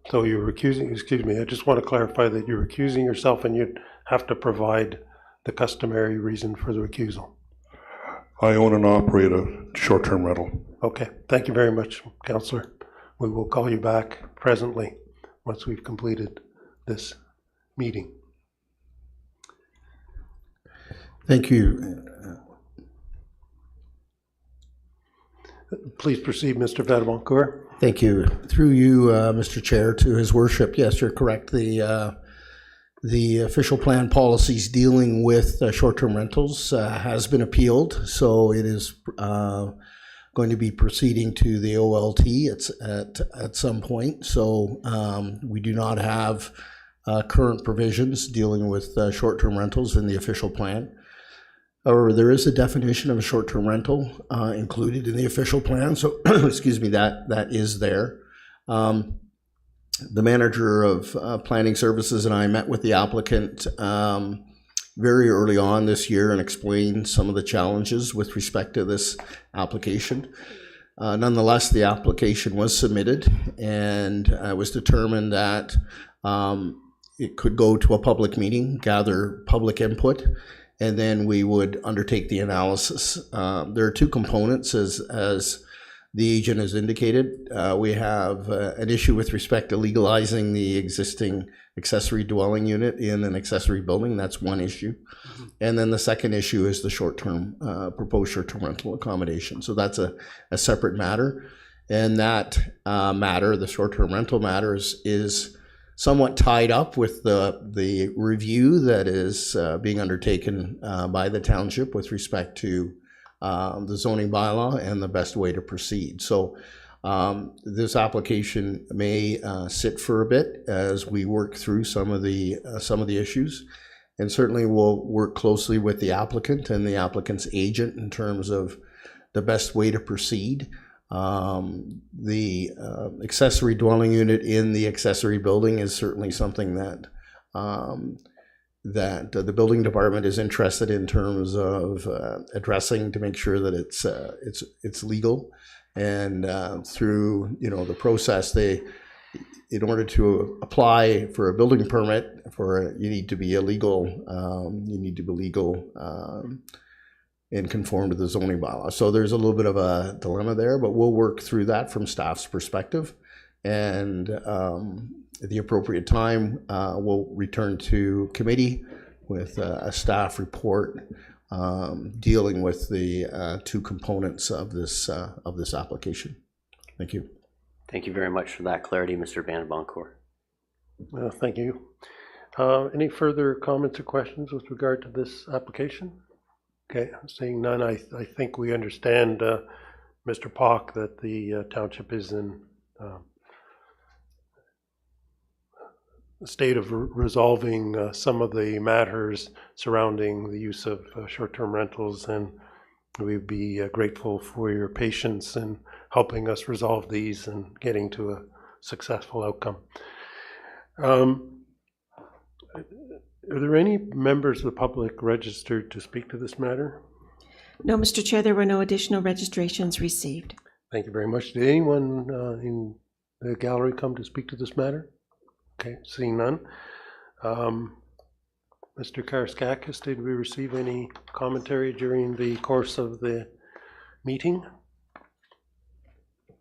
So you're recusing, excuse me, I just want to clarify that you're recusing yourself and you'd have to provide the customary reason for the recusal. I own and operate a short-term rental. Okay, thank you very much, Councillor. We will call you back presently once we've completed this meeting. Thank you. Please proceed, Mr. Vadeboncourt. Thank you. Through you, Mr. Chair, to His Worship. Yes, you're correct. The official plan policies dealing with short-term rentals has been appealed, so it is going to be proceeding to the OLT at some point. So we do not have current provisions dealing with short-term rentals in the official plan. However, there is a definition of a short-term rental included in the official plan. So, excuse me, that is there. The manager of planning services and I met with the applicant very early on this year and explained some of the challenges with respect to this application. Nonetheless, the application was submitted, and it was determined that it could go to a public meeting, gather public input, and then we would undertake the analysis. There are two components, as the agent has indicated. We have an issue with respect to legalizing the existing accessory dwelling unit in an accessory building. That's one issue. And then the second issue is the short-term, proposed short-term rental accommodation. So that's a separate matter. And that matter, the short-term rental matters, is somewhat tied up with the review that is being undertaken by the township with respect to the zoning bylaw and the best way to proceed. So this application may sit for a bit as we work through some of the issues. And certainly we'll work closely with the applicant and the applicant's agent in terms of the best way to proceed. The accessory dwelling unit in the accessory building is certainly something that the building department is interested in terms of addressing to make sure that it's legal. And through the process, in order to apply for a building permit, you need to be legal and conform to the zoning bylaw. So there's a little bit of a dilemma there, but we'll work through that from staff's perspective. And at the appropriate time, we'll return to committee with a staff report dealing with the two components of this application. Thank you. Thank you very much for that clarity, Mr. Van Boncourt. Thank you. Any further comments or questions with regard to this application? Okay, seeing none, I think we understand, Mr. Pock, that the township is in a state of resolving some of the matters surrounding the use of short-term rentals, and we'd be grateful for your patience in helping us resolve these and getting to a successful outcome. Are there any members of the public registered to speak to this matter? No, Mr. Chair, there were no additional registrations received. Thank you very much. Did anyone in the gallery come to speak to this matter? Okay, seeing none. Mr. Karskakis, did we receive any commentary during the course of the meeting?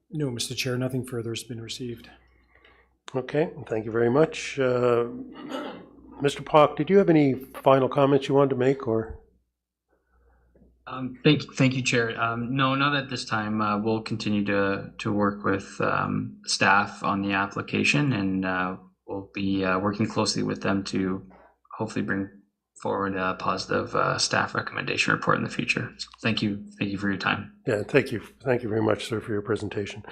No, Mr. Chair, nothing further has been received. Okay, thank you very much. Mr. Pock, did you have any final comments you wanted to make, or? Thank you, Chair. No, not at this time. We'll continue to work with staff on the application, and we'll be working closely with them to hopefully bring forward a positive staff recommendation report in the future. So thank you for your time. Yeah, thank you very much, sir, for your presentation.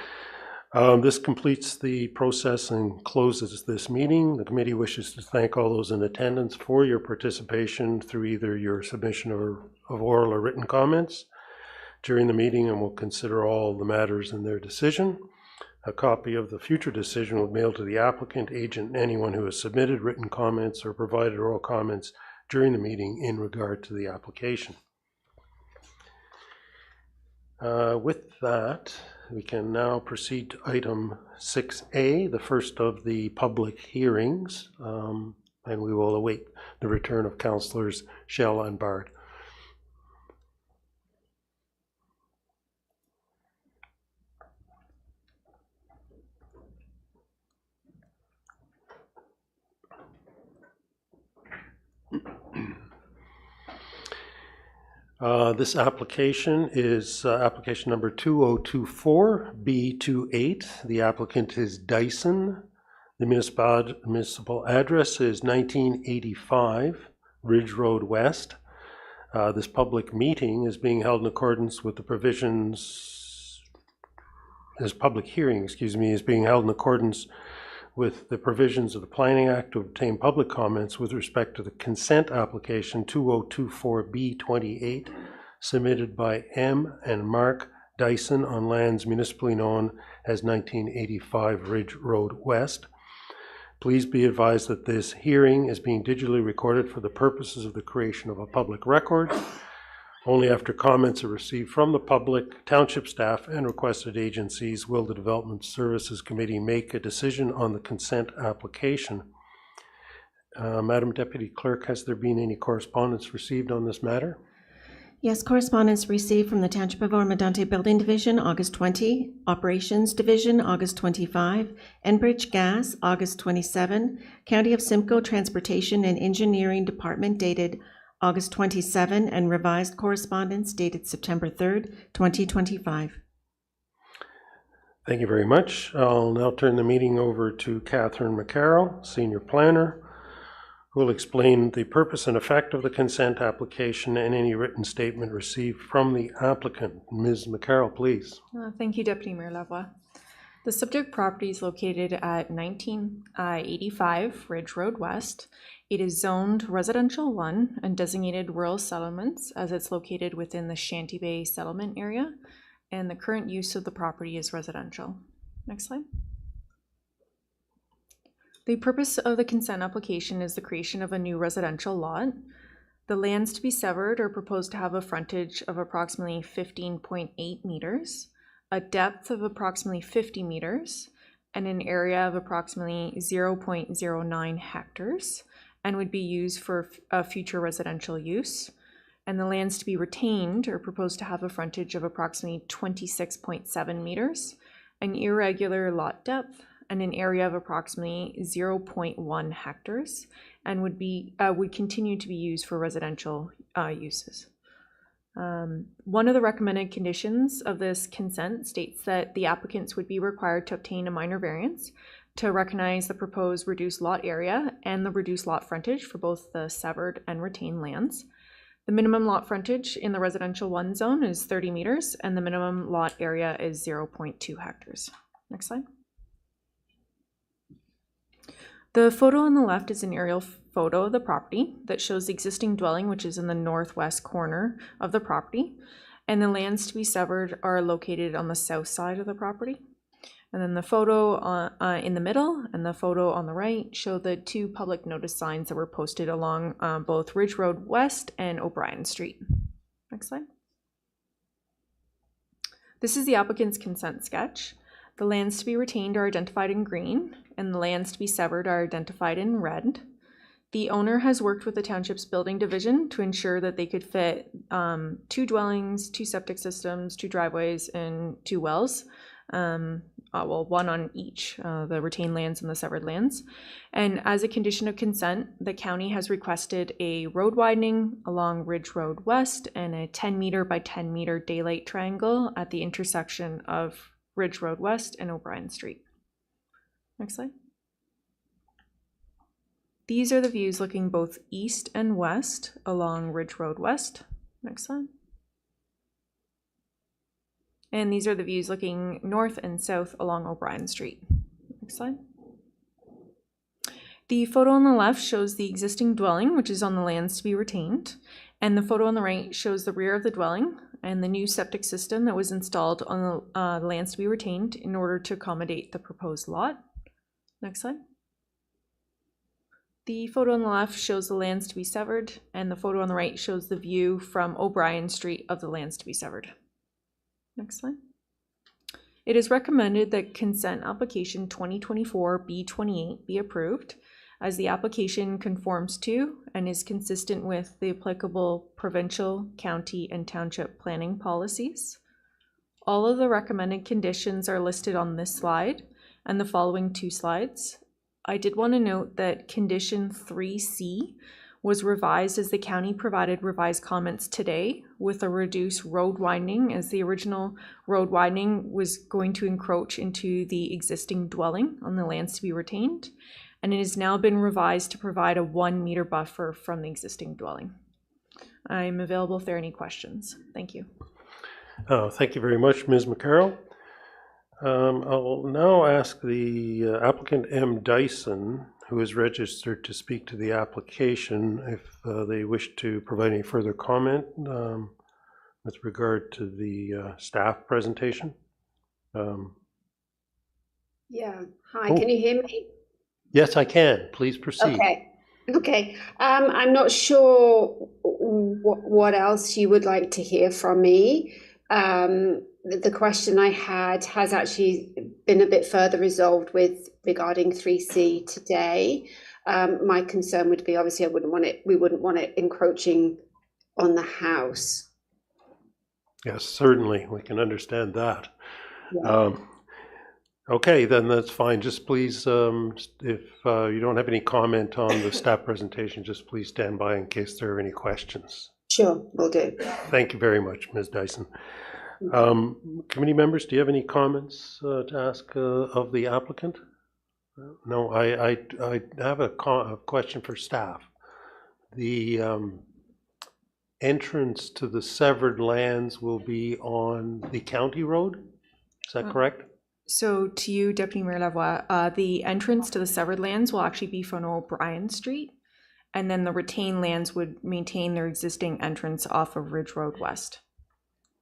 This completes the process and closes this meeting. The committee wishes to thank all those in attendance for your participation through either your submission of oral or written comments during the meeting, and will consider all the matters in their decision. A copy of the future decision will be mailed to the applicant, agent, and anyone who has submitted written comments or provided oral comments during the meeting in regard to the application. With that, we can now proceed to item 6A, the first of the public hearings, and we will await the return of councillors Shell and Bard. This application is application number 2024B28. The applicant is Dyson. The municipal address is 1985 Ridge Road West. This public meeting is being held in accordance with the provisions. This public hearing, is being held in accordance with the provisions of the Planning Act to obtain public comments with respect to the consent application 2024B28 submitted by M. and Mark Dyson on lands municipally known as 1985 Ridge Road West. Please be advised that this hearing is being digitally recorded for the purposes of the creation of a public record. Only after comments are received from the public, township staff, and requested agencies will the Development Services Committee make a decision on the consent application. Madam Deputy Clerk, has there been any correspondence received on this matter? Yes, correspondence received from the Township of Oro-Medonte Building Division, August 20, Operations Division, August 25, Enbridge Gas, August 27, County of Simcoe Transportation and Engineering Department dated August 27, and revised correspondence dated September 3rd, 2025. Thank you very much. I'll now turn the meeting over to Catherine McCarroll, Senior Planner, who will explain the purpose and effect of the consent application and any written statement received from the applicant. Ms. McCarroll, please. Thank you, Deputy Mayor Lavoie. The subject property is located at 1985 Ridge Road West. It is zoned Residential 1 and designated rural settlements as it's located within the Shanty Bay settlement area, and the current use of the property is residential. Next slide. The purpose of the consent application is the creation of a new residential lot. The lands to be severed are proposed to have a frontage of approximately 15.8 meters, a depth of approximately 50 meters, and an area of approximately 0.09 hectares, and would be used for a future residential use. And the lands to be retained are proposed to have a frontage of approximately 26.7 meters, an irregular lot depth, and an area of approximately 0.1 hectares, and would continue to be used for residential uses. One of the recommended conditions of this consent states that the applicants would be required to obtain a minor variance to recognize the proposed reduced lot area and the reduced lot frontage for both the severed and retained lands. The minimum lot frontage in the residential 1 zone is 30 meters, and the minimum lot area is 0.2 hectares. Next slide. The photo on the left is an aerial photo of the property that shows the existing dwelling, which is in the northwest corner of the property, and the lands to be severed are located on the south side of the property. And then the photo in the middle and the photo on the right show the 2 public notice signs that were posted along both Ridge Road West and O'Brien Street. Next slide. This is the applicant's consent sketch. The lands to be retained are identified in green, and the lands to be severed are identified in red. The owner has worked with the township's building division to ensure that they could fit 2 dwellings, 2 septic systems, 2 driveways, and 2 wells. Well, 1 on each, the retained lands and the severed lands. And as a condition of consent, the county has requested a road widening along Ridge Road West and a 10 meter by 10 meter daylight triangle at the intersection of Ridge Road West and O'Brien Street. Next slide. These are the views looking both east and west along Ridge Road West. Next slide. And these are the views looking north and south along O'Brien Street. Next slide. The photo on the left shows the existing dwelling, which is on the lands to be retained, and the photo on the right shows the rear of the dwelling and the new septic system that was installed on the lands to be retained in order to accommodate the proposed lot. Next slide. The photo on the left shows the lands to be severed, and the photo on the right shows the view from O'Brien Street of the lands to be severed. Next slide. It is recommended that consent application 2024-B28 be approved, as the application conforms to and is consistent with the applicable provincial, county, and township planning policies. All of the recommended conditions are listed on this slide and the following 2 slides. I did want to note that condition 3C was revised as the county provided revised comments today with a reduced road widening, as the original road widening was going to encroach into the existing dwelling on the lands to be retained, and it has now been revised to provide a 1 meter buffer from the existing dwelling. I'm available if there are any questions. Thank you. Thank you very much, Ms. McCarroll. I'll now ask the applicant M. Dyson, who is registered to speak to the application, if they wish to provide any further comment with regard to the staff presentation. Yeah. Hi, can you hear me? Yes, I can. Please proceed. Okay. I'm not sure what else you would like to hear from me. The question I had has actually been a bit further resolved regarding 3C today. My concern would be, obviously, we wouldn't want it encroaching on the house. Yes, certainly. We can understand that. Yeah. Okay, then that's fine. Just please, if you don't have any comment on the staff presentation, just please stand by in case there are any questions. Sure, will do. Thank you very much, Ms. Dyson. Committee members, do you have any comments to ask of the applicant? No, I have a question for staff. The entrance to the severed lands will be on the county road? Is that correct? So to you, Deputy Mayor Lavoie, the entrance to the severed lands will actually be from O'Brien Street, and then the retained lands would maintain their existing entrance off of Ridge Road West.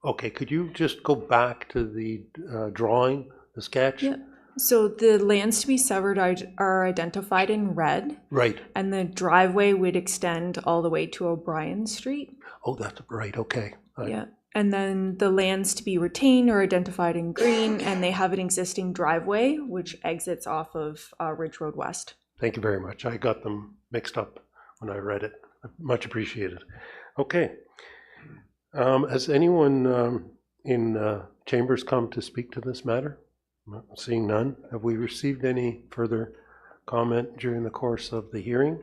Okay, could you just go back to the drawing, the sketch? Yeah. So the lands to be severed are identified in red, Right. and the driveway would extend all the way to O'Brien Street. Oh, that's right, okay. Yeah. And then the lands to be retained are identified in green, and they have an existing driveway which exits off of Ridge Road West. Thank you very much. I got them mixed up when I read it. Much appreciated. Okay. Has anyone in chambers come to speak to this matter? Seeing none. Have we received any further comment during the course of the hearing?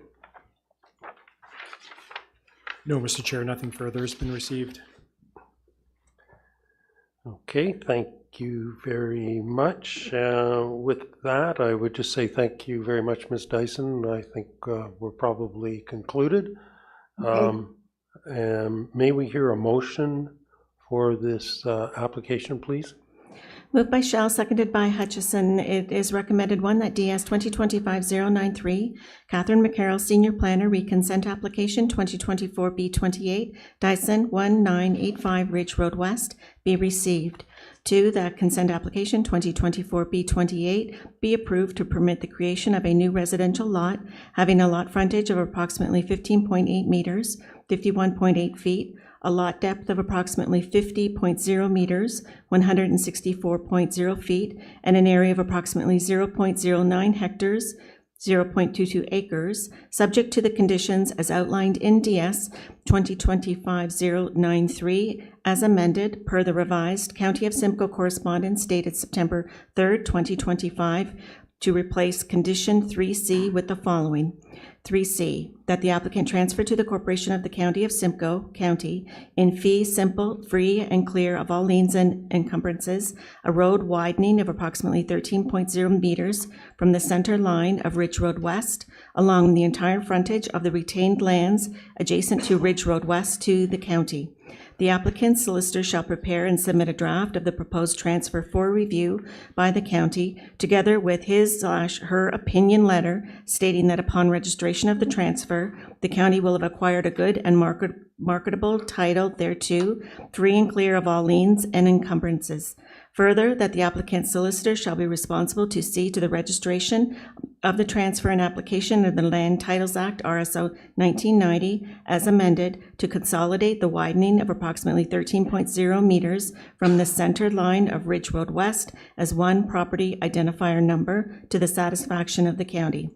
No, Mr. Chair, nothing further has been received. Okay, thank you very much. With that, I would just say thank you very much, Ms. Dyson. I think we're probably concluded. Okay. May we hear a motion for this application, please? Moved by Shell, seconded by Hutchison. It is recommended one that DS 2025-093, Catherine McCarroll, Senior Planner, Reconsent Application 2024-B28, Dyson 1985 Ridge Road West, be received. 2, that consent application 2024-B28 be approved to permit the creation of a new residential lot having a lot frontage of approximately 15.8 meters, 51.8 feet, a lot depth of approximately 50.0 meters, 164.0 feet, and an area of approximately 0.09 hectares, 0.22 acres, subject to the conditions as outlined in DS 2025-093, as amended per the revised County of Simcoe correspondence dated September 3rd, 2025, to replace condition 3C with the following. 3C, that the applicant transfer to the Corporation of the County of Simcoe County in fee simple, free, and clear of all liens and encumbrances, a road widening of approximately 13.0 meters from the center line of Ridge Road West along the entire frontage of the retained lands adjacent to Ridge Road West to the county. The applicant's solicitor shall prepare and submit a draft of the proposed transfer for review by the county, together with his/her opinion letter stating that upon registration of the transfer, the county will have acquired a good and marketable title thereto, free and clear of all liens and encumbrances. Further, that the applicant's solicitor shall be responsible to see to the registration of the transfer and application of the Land Titles Act, RSO 1990, as amended, to consolidate the widening of approximately 13.0 meters from the center line of Ridge Road West as one property identifier number to the satisfaction of the county.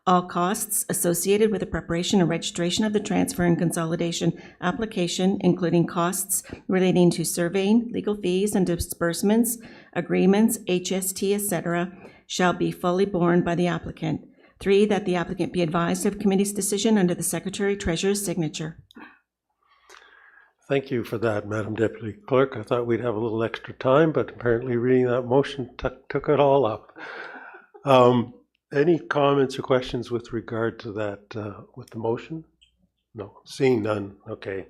All costs associated with the preparation and registration of the transfer and consolidation application, including costs relating to surveying, legal fees and disbursements, agreements, HST, etc., shall be fully borne by the applicant. 3, that the applicant be advised of committee's decision under the Secretary-Treasurer's signature. Thank you for that, Madam Deputy Clerk. I thought we'd have a little extra time, but apparently reading that motion took it all up. Any comments or questions with regard to that, with the motion? No, seeing none, okay.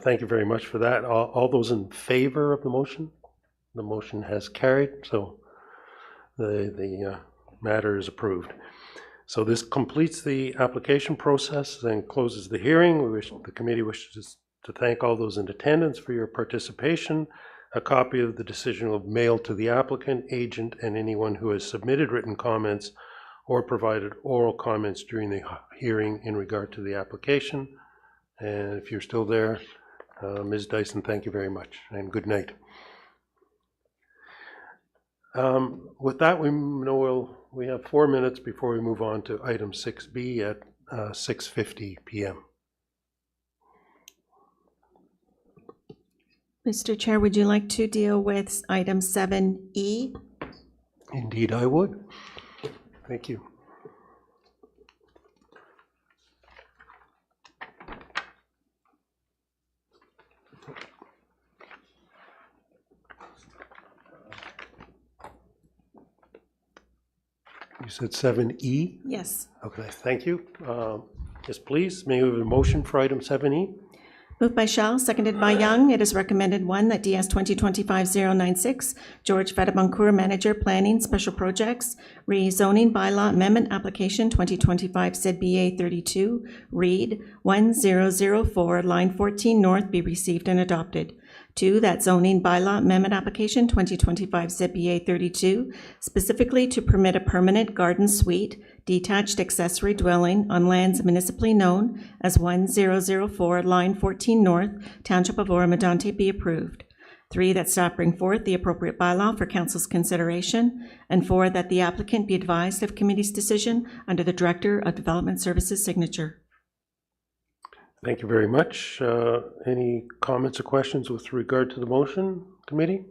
Thank you very much for that. All those in favor of the motion? The motion has carried, so the matter is approved. So this completes the application process and closes the hearing. The committee wishes to thank all those in attendance for your participation. A copy of the decision will be mailed to the applicant, agent, and anyone who has submitted written comments or provided oral comments during the hearing in regard to the application. And if you're still there, Ms. Dyson, thank you very much, and good night. With that, we have 4 minutes before we move on to item 6B at 6:50 p.m. Mr. Chair, would you like to deal with item 7E? Indeed, I would. Thank you. You said 7E? Yes. Okay, thank you. Yes, please, may we have a motion for item 7E? Moved by Shell, seconded by Young. It is recommended, one, that DS 2025-096, George Fetabancourt, Manager, Planning, Special Projects, rezoning bylaw amendment application 2025 ZBA 32, read 1004, line 14 north, be received and adopted. Two, that zoning bylaw amendment application 2025 ZBA 32, specifically to permit a permanent garden suite, detached accessory dwelling on lands municipally known as 1004, line 14 north, Township of Oro-Medonte, be approved. Three, that staff bring forth the appropriate bylaw for council's consideration. And four, that the applicant be advised of committee's decision under the Director of Development Services signature. Thank you very much. Any comments or questions with regard to the motion, committee?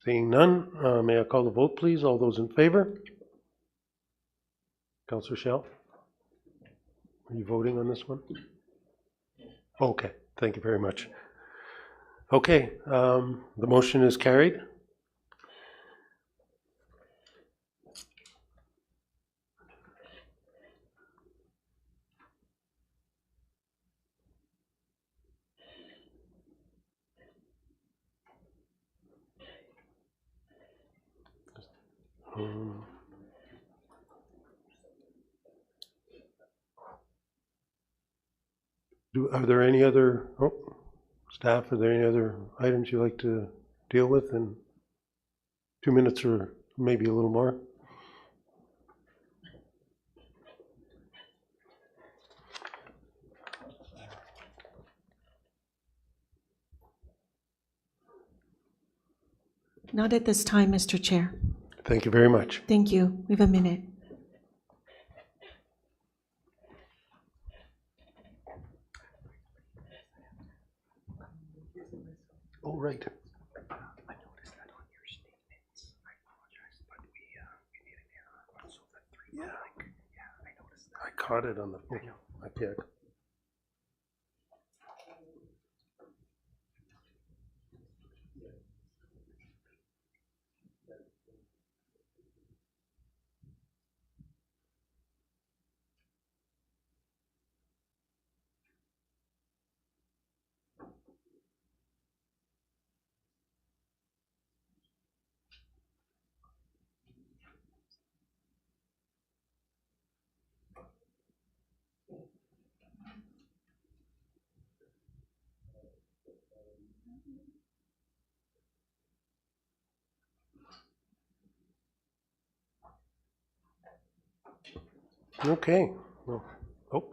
Seeing none, may I call the vote, please? All those in favor? Councillor Schell? Are you voting on this one? Okay, thank you very much. Okay, the motion is carried. Are there any other, staff, are there any other items you'd like to deal with in 2 minutes or maybe a little more? Not at this time, Mr. Chair. Thank you very much. Thank you. We have a minute. Oh, right. I noticed that on your statements. I apologize, but we made an error. So that 3 Yeah. Yeah, I noticed that. I caught it on the phone. I can't. Okay. Well, oh.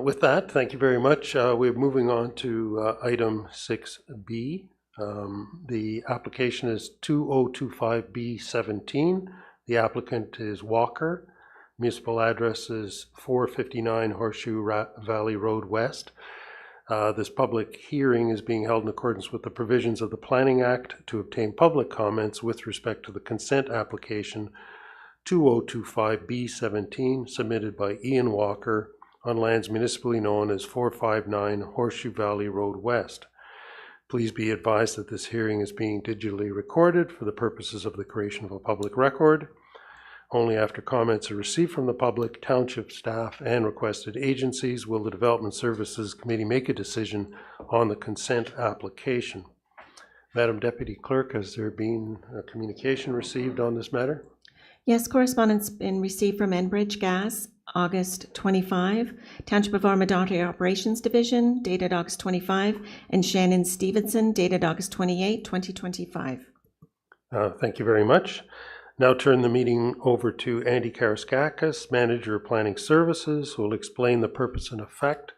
With that, thank you very much. We're moving on to item 6B. The application is 2025B17. The applicant is Walker. Municipal address is 459 Horseshoe Valley Road West. This public hearing is being held in accordance with the provisions of the Planning Act to obtain public comments with respect to the consent application 2025B17 submitted by Ian Walker on lands municipally known as 459 Horseshoe Valley Road West. Please be advised that this hearing is being digitally recorded for the purposes of the creation of a public record. Only after comments are received from the public, township staff, and requested agencies will the Development Services Committee make a decision on the consent application. Madam Deputy Clerk, has there been a communication received on this matter? Yes, correspondence been received from Enbridge Gas, August 25, Township of Oro-Medonte Operations Division, dated August 25, and Shannon Stevenson, dated August 28, 2025. Thank you very much. Now turn the meeting over to Andy Karaskakis, Manager of Planning Services, who will explain the purpose and effect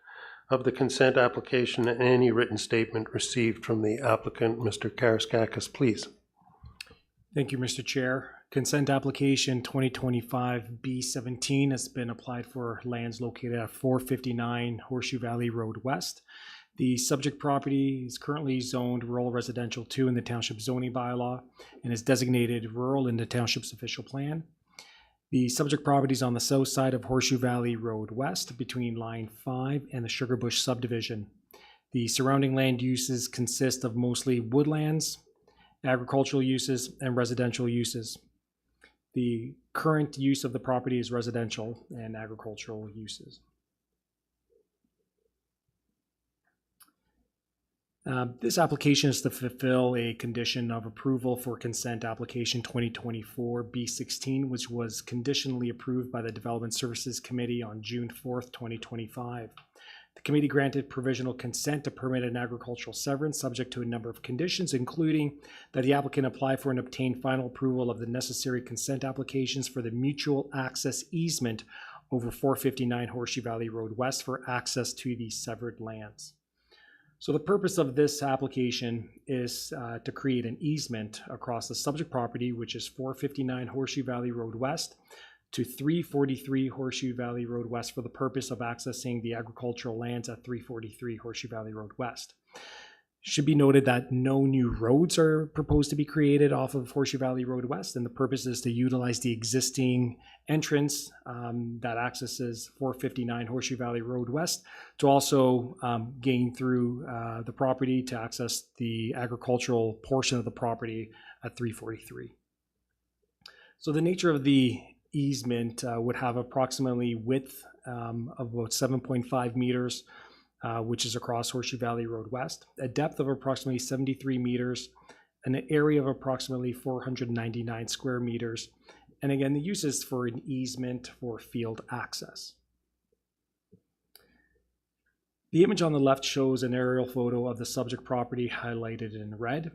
of the consent application and any written statement received from the applicant. Mr. Karaskakis, please. Thank you, Mr. Chair. Consent application 2025B17 has been applied for lands located at 459 Horseshoe Valley Road West. The subject property is currently zoned rural residential 2 in the township zoning bylaw and is designated rural in the township's official plan. The subject property is on the south side of Horseshoe Valley Road West between line 5 and the Sugar Bush subdivision. The surrounding land uses consist of mostly woodlands, agricultural uses, and residential uses. The current use of the property is residential and agricultural uses. This application is to fulfill a condition of approval for consent application 2024 B16, which was conditionally approved by the Development Services Committee on June 4th, 2025. The committee granted provisional consent to permit an agricultural severance subject to a number of conditions, including that the applicant apply for and obtain final approval of the necessary consent applications for the mutual access easement over 459 Horseshoe Valley Road West for access to the severed lands. So the purpose of this application is to create an easement across the subject property, which is 459 Horseshoe Valley Road West to 343 Horseshoe Valley Road West for the purpose of accessing the agricultural lands at 343 Horseshoe Valley Road West. Should be noted that no new roads are proposed to be created off of Horseshoe Valley Road West, and the purpose is to utilize the existing entrance that accesses 459 Horseshoe Valley Road West to also gain through the property to access the agricultural portion of the property at 343. So the nature of the easement would have approximately width of about 7.5 meters, which is across Horseshoe Valley Road West, a depth of approximately 73 meters, an area of approximately 499 square meters. And again, the use is for an easement for field access. The image on the left shows an aerial photo of the subject property highlighted in red.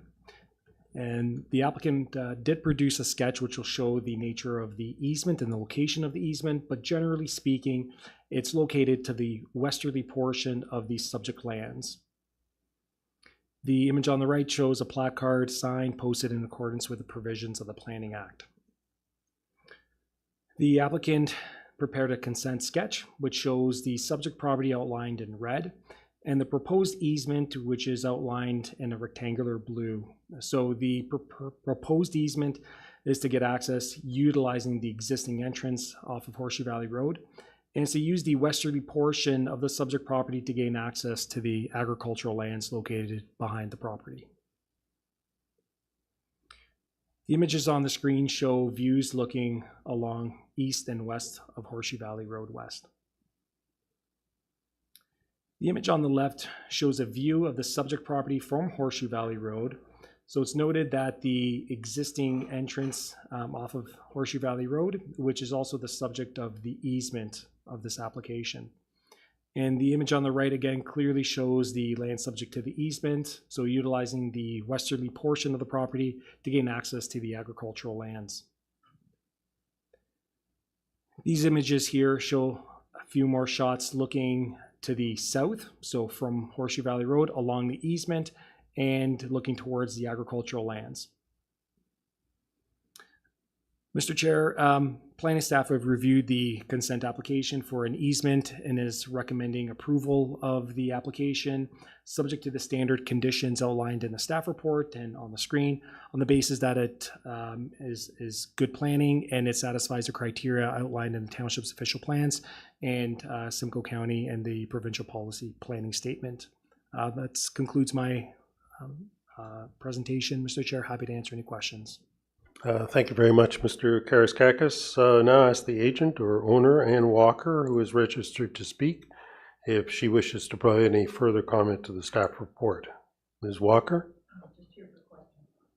And the applicant did produce a sketch which will show the nature of the easement and the location of the easement, but generally speaking, it's located to the westerly portion of the subject lands. The image on the right shows a placard sign posted in accordance with the provisions of the Planning Act. The applicant prepared a consent sketch which shows the subject property outlined in red and the proposed easement, which is outlined in a rectangular blue. So the proposed easement is to get access utilizing the existing entrance off of Horseshoe Valley Road, and it's to use the westerly portion of the subject property to gain access to the agricultural lands located behind the property. The images on the screen show views looking along east and west of Horseshoe Valley Road West. The image on the left shows a view of the subject property from Horseshoe Valley Road. So it's noted that the existing entrance off of Horseshoe Valley Road, which is also the subject of the easement of this application. And the image on the right again clearly shows the land subject to the easement, so utilizing the westerly portion of the property to gain access to the agricultural lands. These images here show a few more shots looking to the south, so from Horseshoe Valley Road along the easement and looking towards the agricultural lands. Mr. Chair, planning staff have reviewed the consent application for an easement and is recommending approval of the application subject to the standard conditions outlined in the staff report and on the screen, on the basis that it is good planning and it satisfies the criteria outlined in the township's official plans and Simcoe County and the provincial policy planning statement. That concludes my presentation, Mr. Chair. Happy to answer any questions. Thank you very much, Mr. Karaskakis. Now ask the agent or owner, Ann Walker, who is registered to speak, if she wishes to provide any further comment to the staff report. Ms. Walker?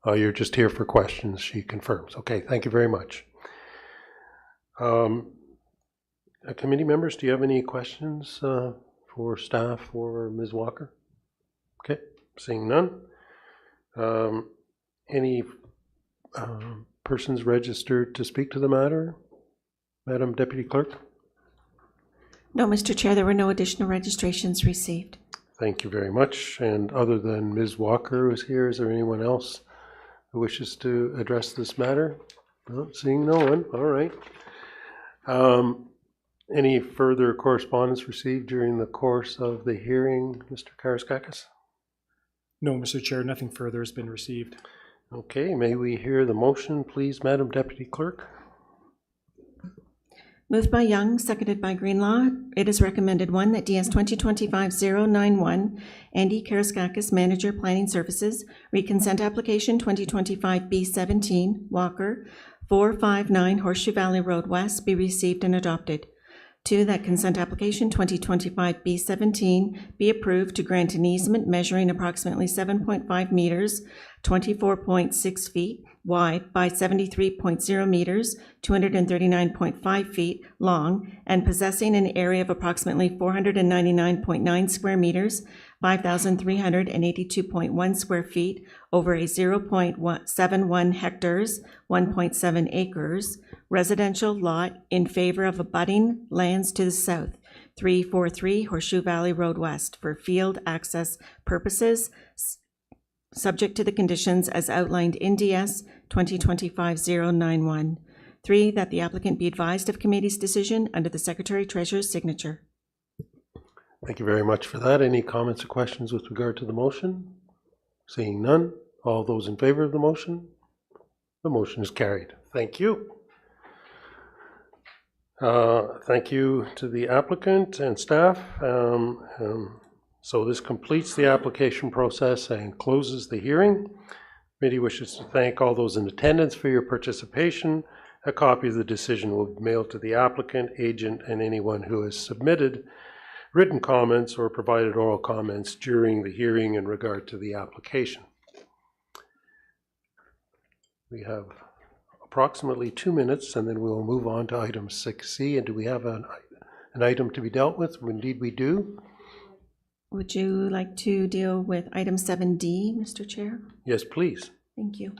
Oh, you're just here for questions, she confirms. Okay, thank you very much. Committee members, do you have any questions for staff or Ms. Walker? Okay, seeing none. Any persons registered to speak to the matter? Madam Deputy Clerk? No, Mr. Chair, there were no additional registrations received. Thank you very much. And other than Ms. Walker who's here, is there anyone else who wishes to address this matter? No, seeing no one. All right. Any further correspondence received during the course of the hearing, Mr. Karaskakis? No, Mr. Chair, nothing further has been received. Okay, may we hear the motion, please, Madam Deputy Clerk? Moved by Young, seconded by Greenlaw. It is recommended, 1, that DS 2025-091, Andy Karaskakis, Manager, Planning Services, read consent application 2025-B17, Walker, 459 Horseshoe Valley Road West, be received and adopted. 2, that consent application 2025-B17 be approved to grant an easement measuring approximately 7.5 meters, 24.6 feet wide by 73.0 meters, 239.5 feet long, and possessing an area of approximately 499.9 square meters, 5,382.1 square feet over a 0.71 hectares, 1.7 acres, residential lot in favor of abutting lands to the south, 343 Horseshoe Valley Road West, for field access purposes, subject to the conditions as outlined in DS 2025-091. 3, that the applicant be advised of committee's decision under the Secretary-Treasurer's signature. Thank you very much for that. Any comments or questions with regard to the motion? Seeing none, all those in favor of the motion? The motion is carried. Thank you. Thank you to the applicant and staff. So this completes the application process and closes the hearing. Committee wishes to thank all those in attendance for your participation. A copy of the decision will be mailed to the applicant, agent, and anyone who has submitted written comments or provided oral comments during the hearing in regard to the application. We have approximately 2 minutes, and then we'll move on to item 6C. And do we have an item to be dealt with? Indeed we do. Would you like to deal with item 7D, Mr. Chair? Yes, please. Thank you.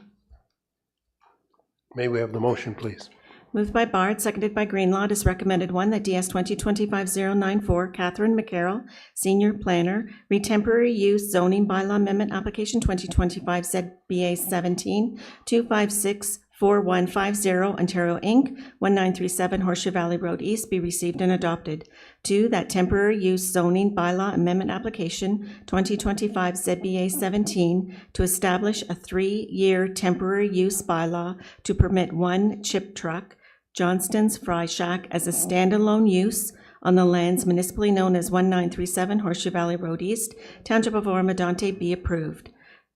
May we have the motion, please? Moved by Bard, seconded by Greenlaw. It is recommended, 1, that DS 2025-094, Catherine McCarroll, Senior Planner, read temporary use zoning bylaw amendment application 2025 ZBA 17 2564150 Ontario Inc., 1937 Horseshoe Valley Road East, be received and adopted. 2, that temporary use zoning bylaw amendment application 2025 ZBA 17 to establish a 3-year temporary use bylaw to permit 1 chip truck, Johnston's Fry Shack, as a standalone use on the lands municipally known as 1937 Horseshoe Valley Road East, Township of Oro-Medonte, be approved.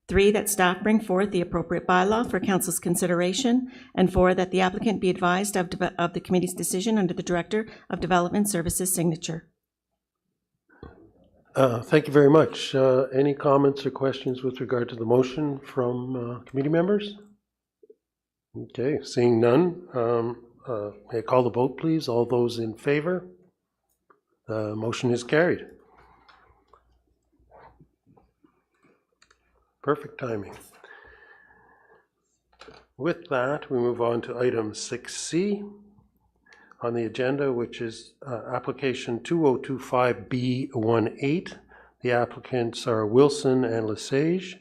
3, that staff bring forth the appropriate bylaw for council's consideration, and 4, that the applicant be advised of the committee's decision under the Director of Development Services signature. Thank you very much. Any comments or questions with regard to the motion from committee members? Okay, seeing none, may I call the vote, please? All those in favor? The motion is carried. Perfect timing. With that, we move on to item 6C on the agenda, which is application 2025B18. The applicants are Wilson and Lesage.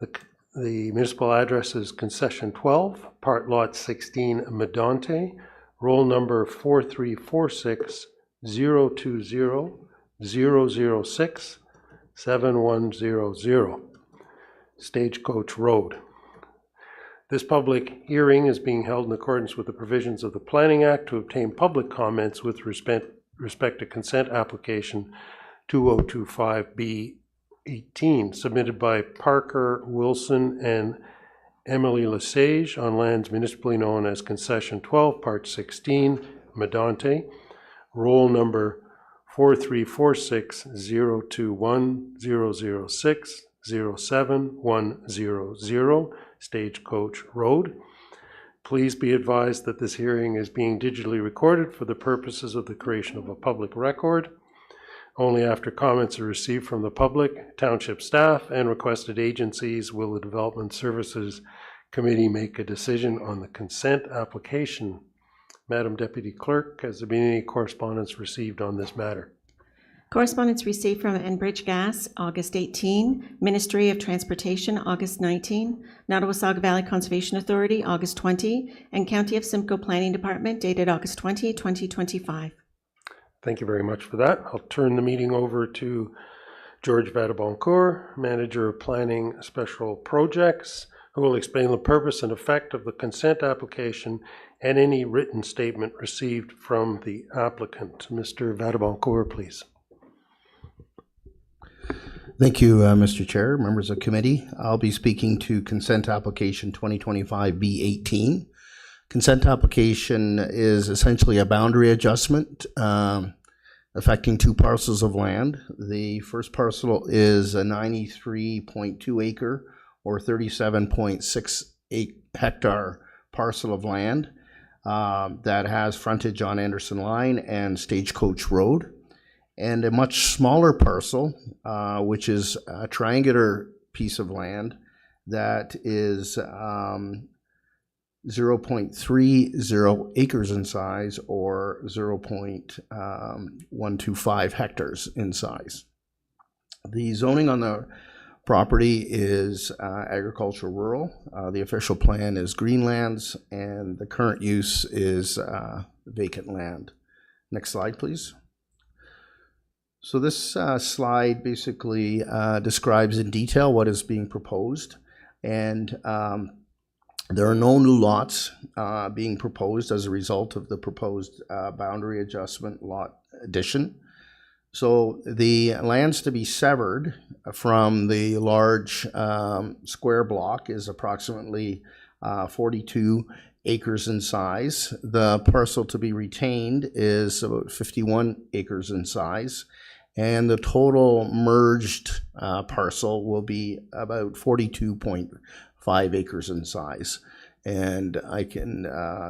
The municipal address is Concession 12, Part Lot 16, Medonte, roll number 4346 020 006 7100. Stagecoach Road. This public hearing is being held in accordance with the provisions of the Planning Act to obtain public comments with respect to consent application 2025B18, submitted by Parker Wilson and Emily Lesage on lands municipally known as Concession 12, Part 16, Medonte, roll number 4346 021 006 07100, Stagecoach Road. Please be advised that this hearing is being digitally recorded for the purposes of the creation of a public record. Only after comments are received from the public, township staff, and requested agencies will the Development Services Committee make a decision on the consent application. Madam Deputy Clerk, has there been any correspondence received on this matter? Correspondence received from Enbridge Gas, August 18, Ministry of Transportation, August 19, Nottawasaga Valley Conservation Authority, August 20, and County of Simcoe Planning Department, dated August 20, 2025. Thank you very much for that. I'll turn the meeting over to George Vadaboncourt, Manager of Planning Special Projects, who will explain the purpose and effect of the consent application and any written statement received from the applicant. Mr. Vadaboncourt, please. Thank you, Mr. Chair, members of committee. I'll be speaking to consent application 2025 B18. Consent application is essentially a boundary adjustment affecting two parcels of land. The first parcel is a 93.2 acre or 37.6 hectare parcel of land that has frontage on Anderson Line and Stagecoach Road. And a much smaller parcel, which is a triangular piece of land that is 0.30 acres in size or 0.125 hectares in size. The zoning on the property is agricultural rural. The official plan is greenlands, and the current use is vacant land. Next slide, please. So this slide basically describes in detail what is being proposed, and there are no new lots being proposed as a result of the proposed boundary adjustment lot addition. So the lands to be severed from the large square block is approximately 42 acres in size. The parcel to be retained is about 51 acres in size. And the total merged parcel will be about 42.5 acres in size. And I can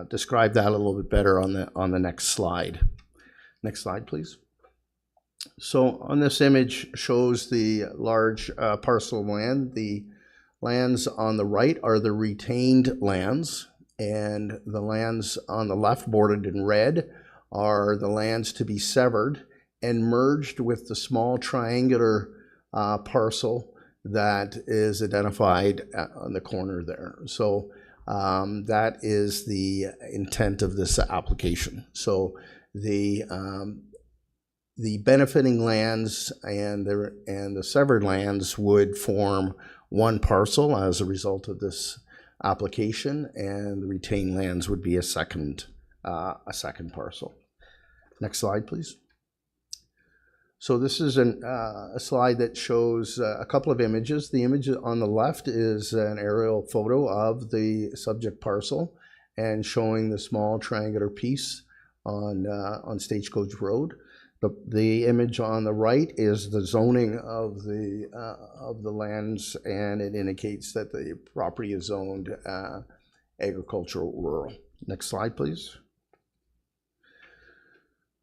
describe that a little bit better on the next slide. Next slide, please. So on this image shows the large parcel of land. The lands on the right are the retained lands, and the lands on the left, bordered in red, are the lands to be severed and merged with the small triangular parcel that is identified on the corner there. So that is the intent of this application. So the benefiting lands and the severed lands would form one parcel as a result of this application, and the retained lands would be a second parcel. Next slide, please. So this is a slide that shows a couple of images. The image on the left is an aerial photo of the subject parcel and showing the small triangular piece on Stagecoach Road. The image on the right is the zoning of the lands, and it indicates that the property is zoned agricultural rural. Next slide, please.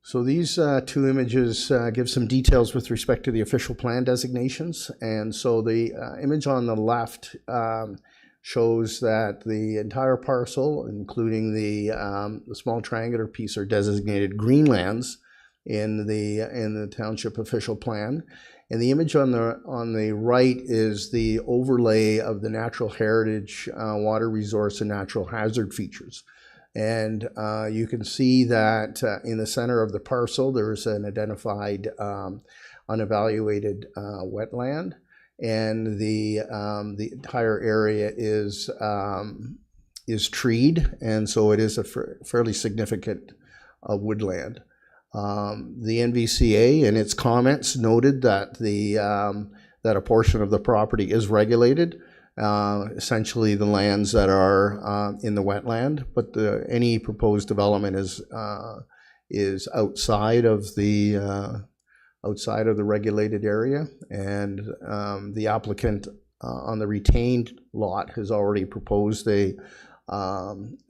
So these two images give some details with respect to the official plan designations. And so the image on the left shows that the entire parcel, including the small triangular piece, are designated greenlands in the township official plan. And the image on the right is the overlay of the natural heritage, water resource, and natural hazard features. And you can see that in the center of the parcel, there's an identified unevaluated wetland, and the entire area is treed, and so it is a fairly significant woodland. The NVCA in its comments noted that that a portion of the property is regulated. Essentially the lands that are in the wetland, but any proposed development is outside of the regulated area, and the applicant on the retained lot has already proposed a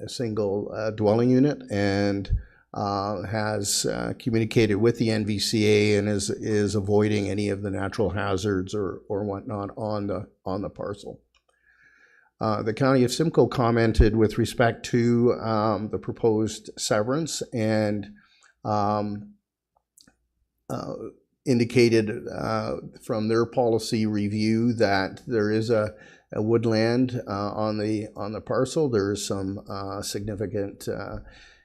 single dwelling unit and has communicated with the NVCA and is avoiding any of the natural hazards or whatnot on the parcel. The County of Simcoe commented with respect to the proposed severance and indicated from their policy review that there is a woodland on the parcel. There is some significant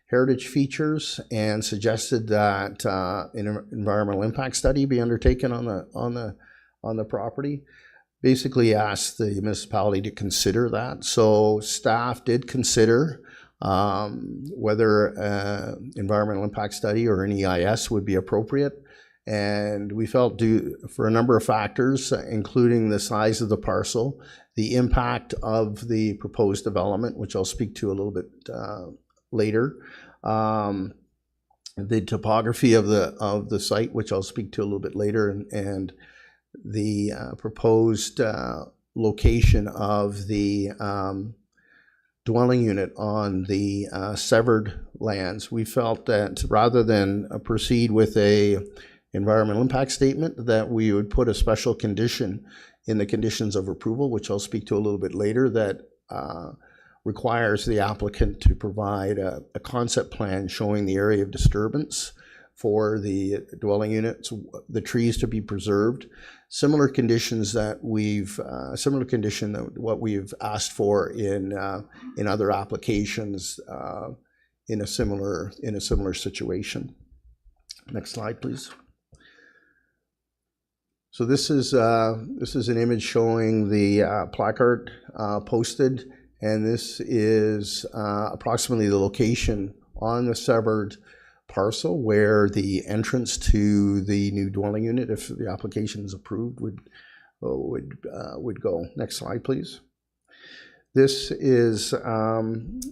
heritage features, and suggested that an environmental impact study be undertaken on the property. basically asked the municipality to consider that. So staff did consider whether environmental impact study or an EIS would be appropriate. And we felt for a number of factors, including the size of the parcel, the impact of the proposed development, which I'll speak to a little bit later, the topography of the site, which I'll speak to a little bit later, and the proposed location of the dwelling unit on the severed lands. We felt that rather than proceed with a environmental impact statement, that we would put a special condition in the conditions of approval, which I'll speak to a little bit later, that requires the applicant to provide a concept plan showing the area of disturbance for the dwelling units, the trees to be preserved. Similar conditions that what we've asked for in other applications in a similar situation. Next slide, please. So this is an image showing the placard posted, and this is approximately the location on the severed parcel where the entrance to the new dwelling unit, if the application is approved, would go. Next slide, please. This is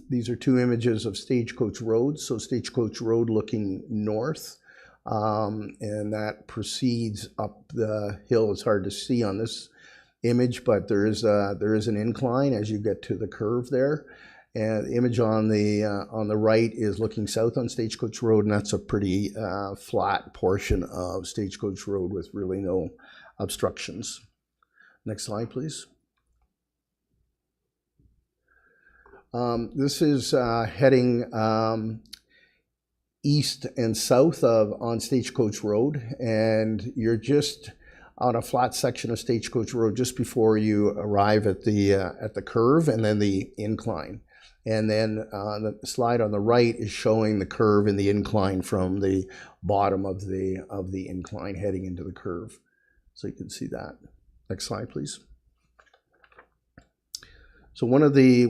these are two images of Stagecoach Road. So Stagecoach Road looking north. And that proceeds up the hill. It's hard to see on this image, but there is an incline as you get to the curve there. And the image on the right is looking south on Stagecoach Road, and that's a pretty flat portion of Stagecoach Road with really no obstructions. Next slide, please. This is heading east and south on Stagecoach Road, and you're just on a flat section of Stagecoach Road just before you arrive at the curve and then the incline. And then the slide on the right is showing the curve and the incline from the bottom of the incline heading into the curve. So you can see that. Next slide, please. So one of the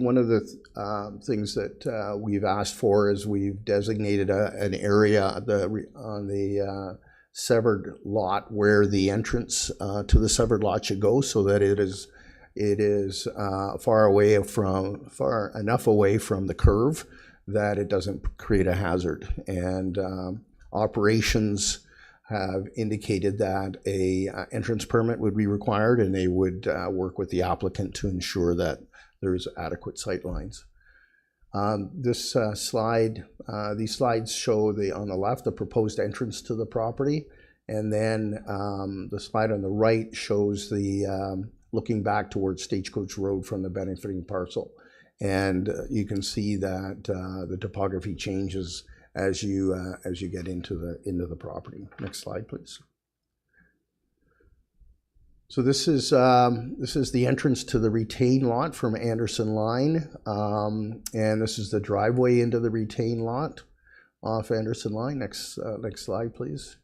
things that we've asked for is we've designated an area on the severed lot where the entrance to the severed lot should go, so that it is far enough away from the curve that it doesn't create a hazard. And operations have indicated that a entrance permit would be required, and they would work with the applicant to ensure that there's adequate sight lines. These slides show on the left the proposed entrance to the property, and then the slide on the right shows the looking back towards Stagecoach Road from the benefiting parcel. And you can see that the topography changes as you get into the property. Next slide, please. So this is the entrance to the retain lot from Anderson Line, and this is the driveway into the retain lot off Anderson Line. Next slide, please.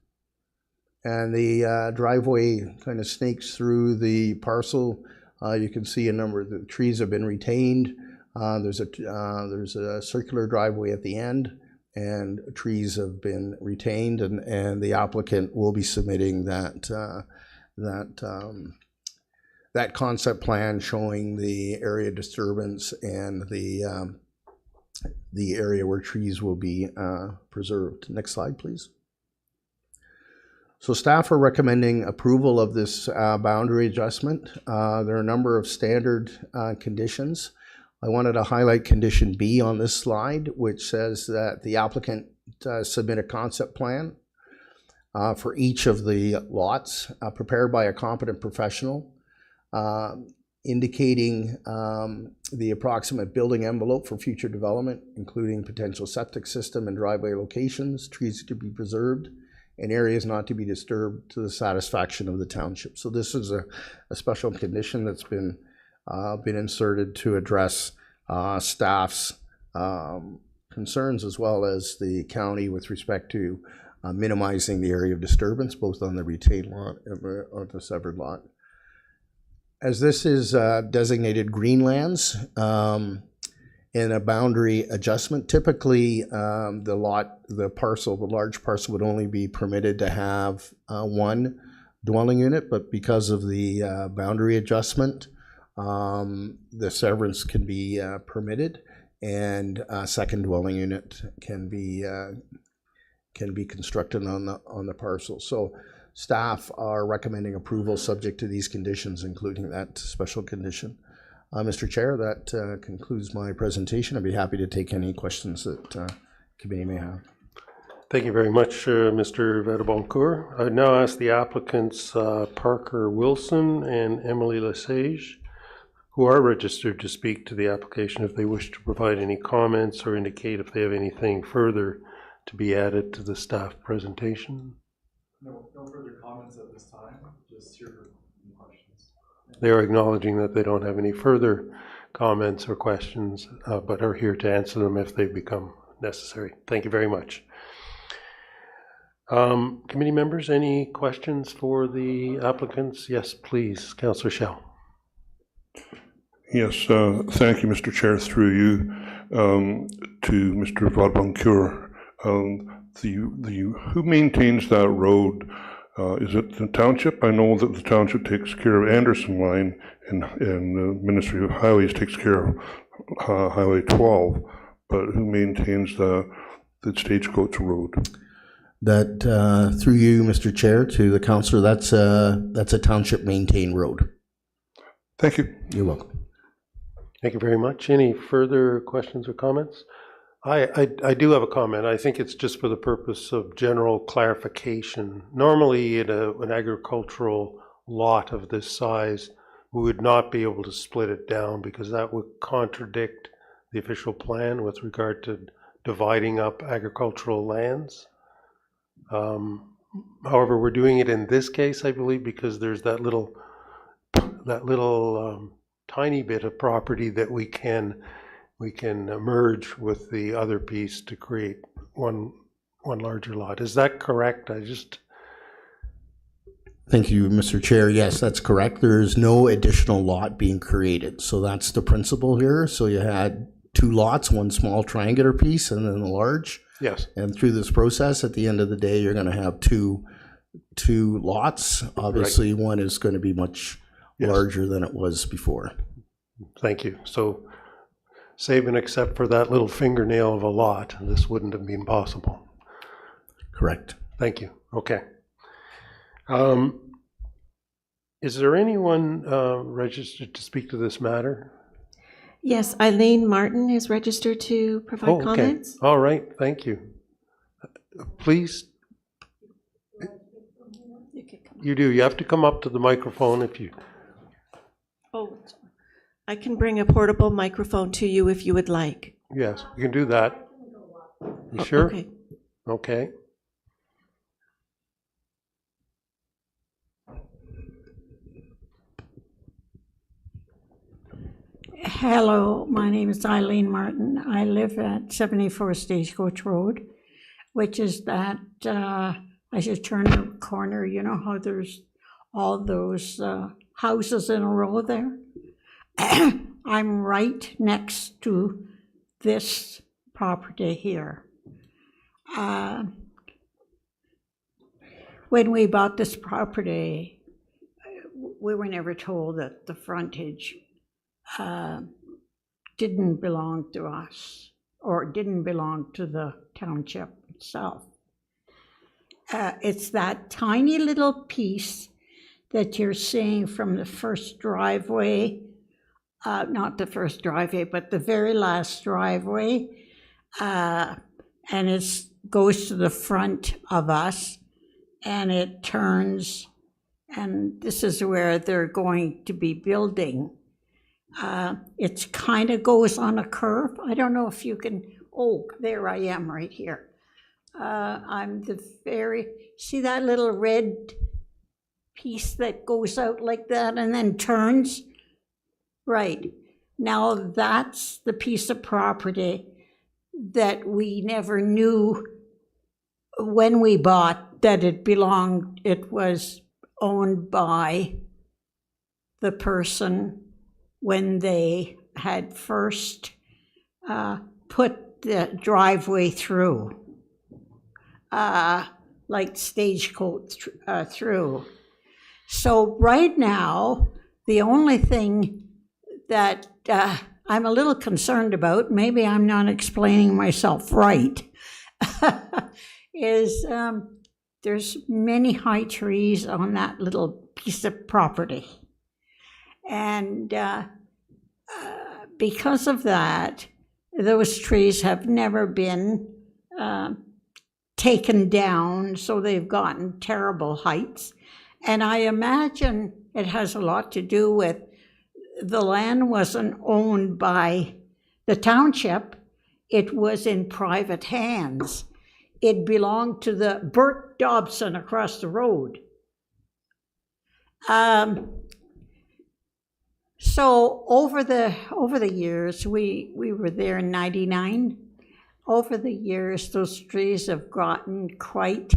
And the driveway kind of snakes through the parcel. You can see a number of the trees have been retained. There's a circular driveway at the end, and trees have been retained, and the applicant will be submitting that concept plan showing the area disturbance and the area where trees will be preserved. Next slide, please. So staff are recommending approval of this boundary adjustment. There are a number of standard conditions. I wanted to highlight condition B on this slide, which says that the applicant submit a concept plan for each of the lots prepared by a competent professional, indicating the approximate building envelope for future development, including potential septic system and driveway locations, trees to be preserved, and areas not to be disturbed to the satisfaction of the township. So this is a special condition that's been inserted to address staff's concerns, as well as the county with respect to minimizing the area of disturbance, both on the retained lot and on the severed lot. As this is designated greenlands in a boundary adjustment, typically the large parcel would only be permitted to have one dwelling unit, but because of the boundary adjustment, the severance can be permitted, and a second dwelling unit can be constructed on the parcel. So staff are recommending approval subject to these conditions, including that special condition. Mr. Chair, that concludes my presentation. I'd be happy to take any questions that committee may have. Thank you very much, Mr. Vedaboncourt. I would now ask the applicants Parker Wilson and Emily Lesage, who are registered to speak to the application, if they wish to provide any comments or indicate if they have anything further to be added to the staff presentation. No further comments at this time, just here for questions. They are acknowledging that they don't have any further comments or questions, but are here to answer them if they become necessary. Thank you very much. Committee members, any questions for the applicants? Yes, please, Councillor Schell. Yes, thank you, Mr. Chair, through you to Mr. Vedaboncourt. Who maintains that road? Is it the township? I know that the township takes care of Anderson Line, and the Ministry of Highways takes care of Highway 12, but who maintains the Stagecoach Road? That through you, Mr. Chair, to the councillor, that's a township maintained road. Thank you. You're welcome. Thank you very much. Any further questions or comments? I do have a comment. I think it's just for the purpose of general clarification. Normally in an agricultural lot of this size, we would not be able to split it down because that would contradict the official plan with regard to dividing up agricultural lands. However, we're doing it in this case, I believe, because there's that little tiny bit of property that we can merge with the other piece to create one larger lot. Is that correct? Thank you, Mr. Chair. Yes, that's correct. There is no additional lot being created. So that's the principle here. So you had two lots, one small triangular piece and then a large. Yes. And through this process, at the end of the day, you're going to have two lots. Obviously, right. One is going to be much larger than it was before. Thank you. So save and except for that little fingernail of a lot, this wouldn't have been possible. Correct. Thank you. Okay. Is there anyone registered to speak to this matter? Yes, Eileen Martin is registered to provide comments. All right. Thank you. Please. You do. You have to come up to the microphone if you... Oh, I can bring a portable microphone to you if you would like. Yes, you can do that. You sure? Okay. Okay. Hello, my name is Eileen Martin. I live at 74 Stagecoach Road, which is that, as you turn the corner, you know how there's all those houses in a row there? I'm right next to this property here. When we bought this property, we were never told that the frontage didn't belong to us or didn't belong to the township itself. It's that tiny little piece that you're seeing from the first driveway, not the first driveway, but the very last driveway, and it goes to the front of us, and it turns, and this is where they're going to be building. It kind of goes on a curve. I don't know if you can, oh, there I am right here. I'm the very, see that little red piece that goes out like that and then turns? Right. Now that's the piece of property that we never knew when we bought that it belonged, it was owned by the person when they had first put the driveway through, like stagecoach through. So right now, the only thing that I'm a little concerned about, maybe I'm not explaining myself right, is there's many high trees on that little piece of property. And because of that, those trees have never been taken down, so they've gotten terrible heights. And I imagine it has a lot to do with the land wasn't owned by the township, it was in private hands. It belonged to the Bert Dobson across the road. So over the years, we were there in '99. Over the years, those trees have gotten quite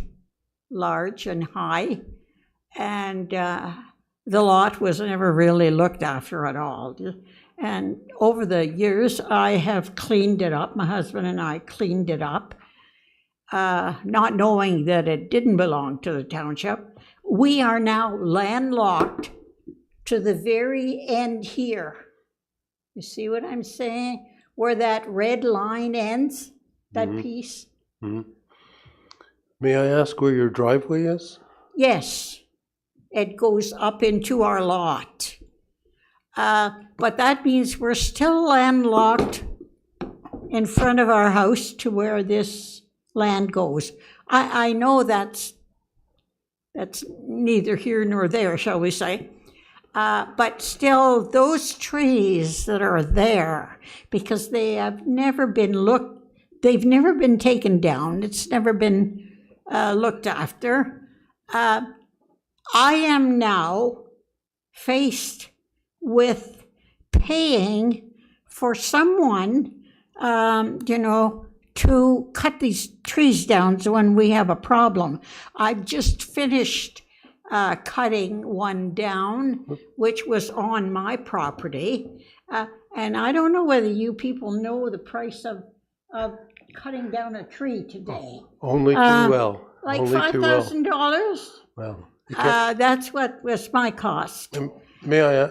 large and high, and the lot was never really looked after at all. And over the years, I have cleaned it up. My husband and I cleaned it up, not knowing that it didn't belong to the township. We are now landlocked to the very end here. You see what I'm saying? Where that red line ends, that piece? May I ask where your driveway is? Yes. It goes up into our lot. But that means we're still landlocked in front of our house to where this land goes. I know that's neither here nor there, shall we say. But still, those trees that are there, because they have never been they've never been taken down. It's never been looked after. I am now faced with paying for someone, to cut these trees down when we have a problem. I've just finished cutting one down, which was on my property. And I don't know whether you people know the price of cutting down a tree today. Only too well. Like Only too well. $5,000? Well, That's what was my cost. may I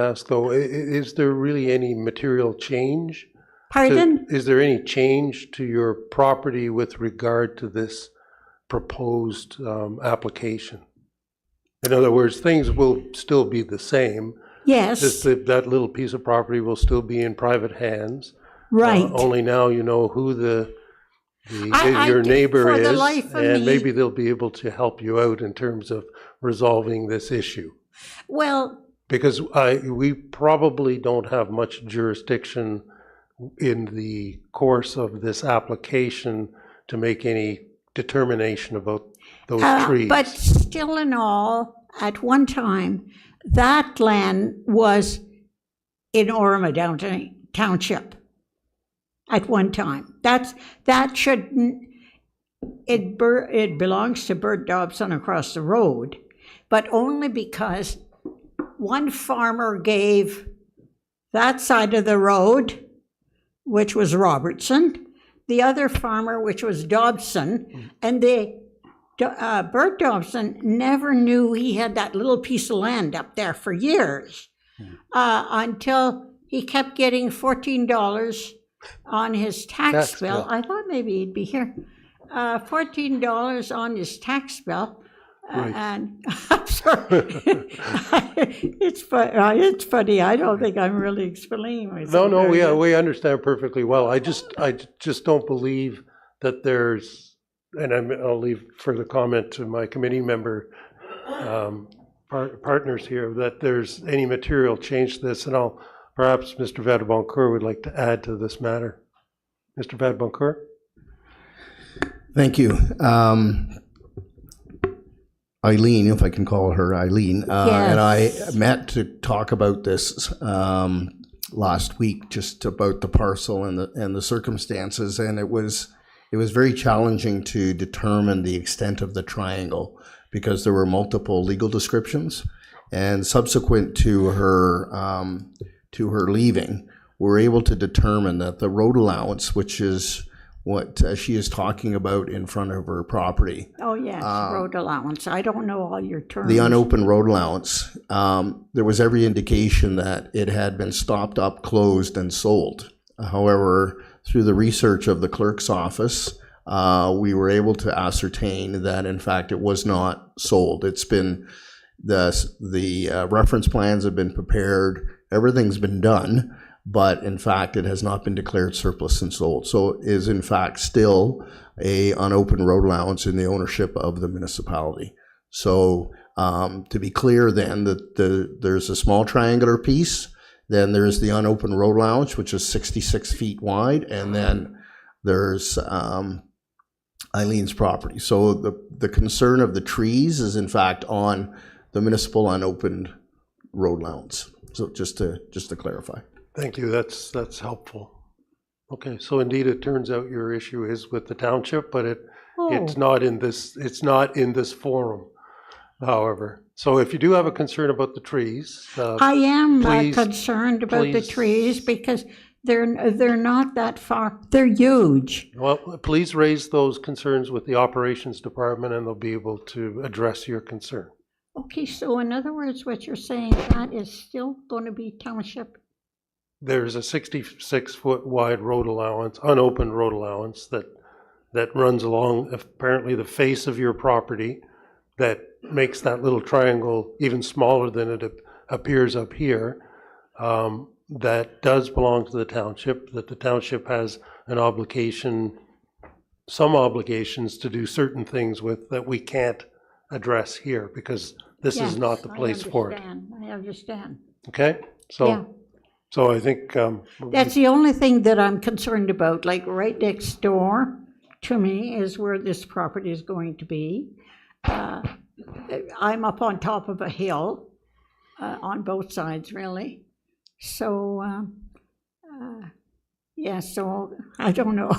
ask though, is there really any material change? Pardon? Is there any change to your property with regard to this proposed application? In other words, things will still be the same. Yes. Just that little piece of property will still be in private hands. Right. Only now you know who your neighbor is, and maybe they'll be able to help you out in terms of resolving this issue. Well, because we probably don't have much jurisdiction in the course of this application to make any determination about those trees. But still in all, at one time, that land was in Oro-Medonte Township. At one time, that shouldn't. It belongs to Bert Dobson across the road, but only because one farmer gave that side of the road, which was Robertson, the other farmer, which was Dobson, and Bert Dobson never knew he had that little piece of land up there for years, until he kept getting $14 on his tax bill. I thought maybe he'd be here. $14 on his tax bill. Right. And I'm sorry. It's funny. I don't think I'm really explaining myself. No, we understand perfectly well. I just don't believe that there's, and I'll leave further comment to my committee member partners here, that there's any material change to this, and perhaps Mr. Vadeboncourt would like to add to this matter. Mr. Vadeboncourt? Thank you. Eileen, if I can call her Eileen, Yes. and I met to talk about this last week, just about the parcel and the circumstances, and it was very challenging to determine the extent of the triangle because there were multiple legal descriptions, And subsequent to her leaving, we're able to determine that the road allowance, which is what she is talking about in front of her property. Oh, yes, road allowance. I don't know all your terms. The unopened road allowance, there was every indication that it had been stopped up, closed, and sold. However, through the research of the clerk's office, we were able to ascertain that in fact it was not sold. It's been, the reference plans have been prepared, everything's been done, but in fact it has not been declared surplus and sold. So it is in fact still a unopened road allowance in the ownership of the municipality. So to be clear then, that there's a small triangular piece, then there's the unopened road allowance, which is 66 feet wide, and then there's Eileen's property. So the concern of the trees is in fact on the municipal unopened road allowance. So just to clarify. Thank you, that's helpful. Okay, so indeed it turns out your issue is with the township, but it's not in this forum, however. So if you do have a concern about the trees, I am please, concerned about the trees because they're not that far. They're huge. Well, please raise those concerns with the operations department and they'll be able to address your concern. Okay, so in other words, what you're saying, that is still going to be township? There's a 66-foot wide road allowance, unopened road allowance that runs along apparently the face of your property that makes that little triangle even smaller than it appears up here. That does belong to the township, that the township has an obligation, some obligations to do certain things with that we can't address here because this is not the place for it. I understand. Okay, so Yeah. so I think That's the only thing that I'm concerned about. Like right next door to me is where this property is going to be. I'm up on top of a hill on both sides, really. So, yeah, so I don't know.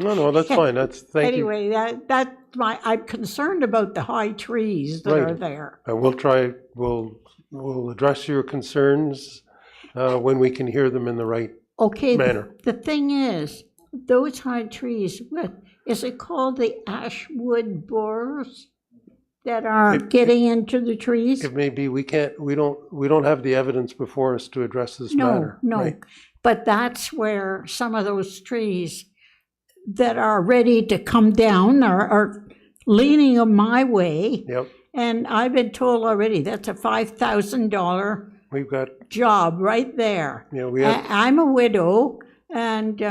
No, that's fine. Thank you. Anyway, that's I'm concerned about the high trees that are there. And we'll address your concerns when we can hear them in the right manner. The thing is, those high trees, is it called the ashwood borers that are getting into the trees? It may be. We don't have the evidence before us to address this matter. No, right? But that's where some of those trees that are ready to come down are leaning my way. Yep. And I've been told already that's a $5,000 job right there. Yeah, I'm a widow, and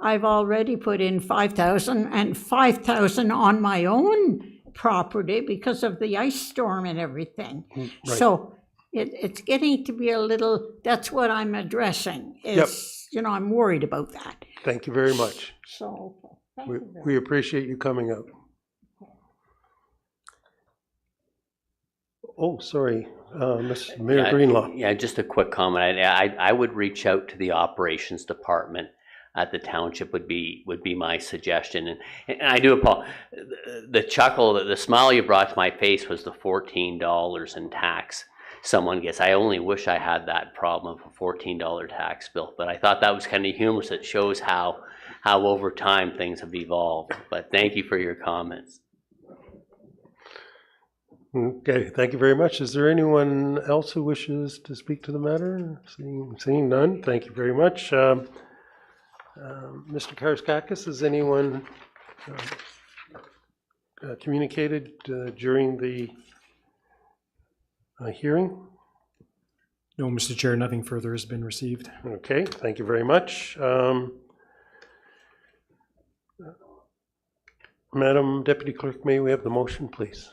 I've already put in $5,000 and $5,000 on my own property because of the ice storm and everything. Right. So it's getting to be a little, that's what I'm addressing is, I'm worried about that. Thank you very much. So we appreciate you coming out. Oh, sorry, Mayor Greenlaw. Yeah, just a quick comment. I would reach out to the operations department at the township would be my suggestion. And I do apologize. The chuckle, the smile you brought to my face was the $14 in tax someone gets. I only wish I had that problem of a $14 tax bill, but I thought that was kind of humorous. It shows how over time things have evolved. But thank you for your comments. Okay, thank you very much. Is there anyone else who wishes to speak to the matter? Seeing none, thank you very much. Mr. Karaiskakis, has anyone communicated during the hearing? No, Mr. Chair, nothing further has been received. Okay, thank you very much. Madam Deputy Clerk, may we have the motion, please?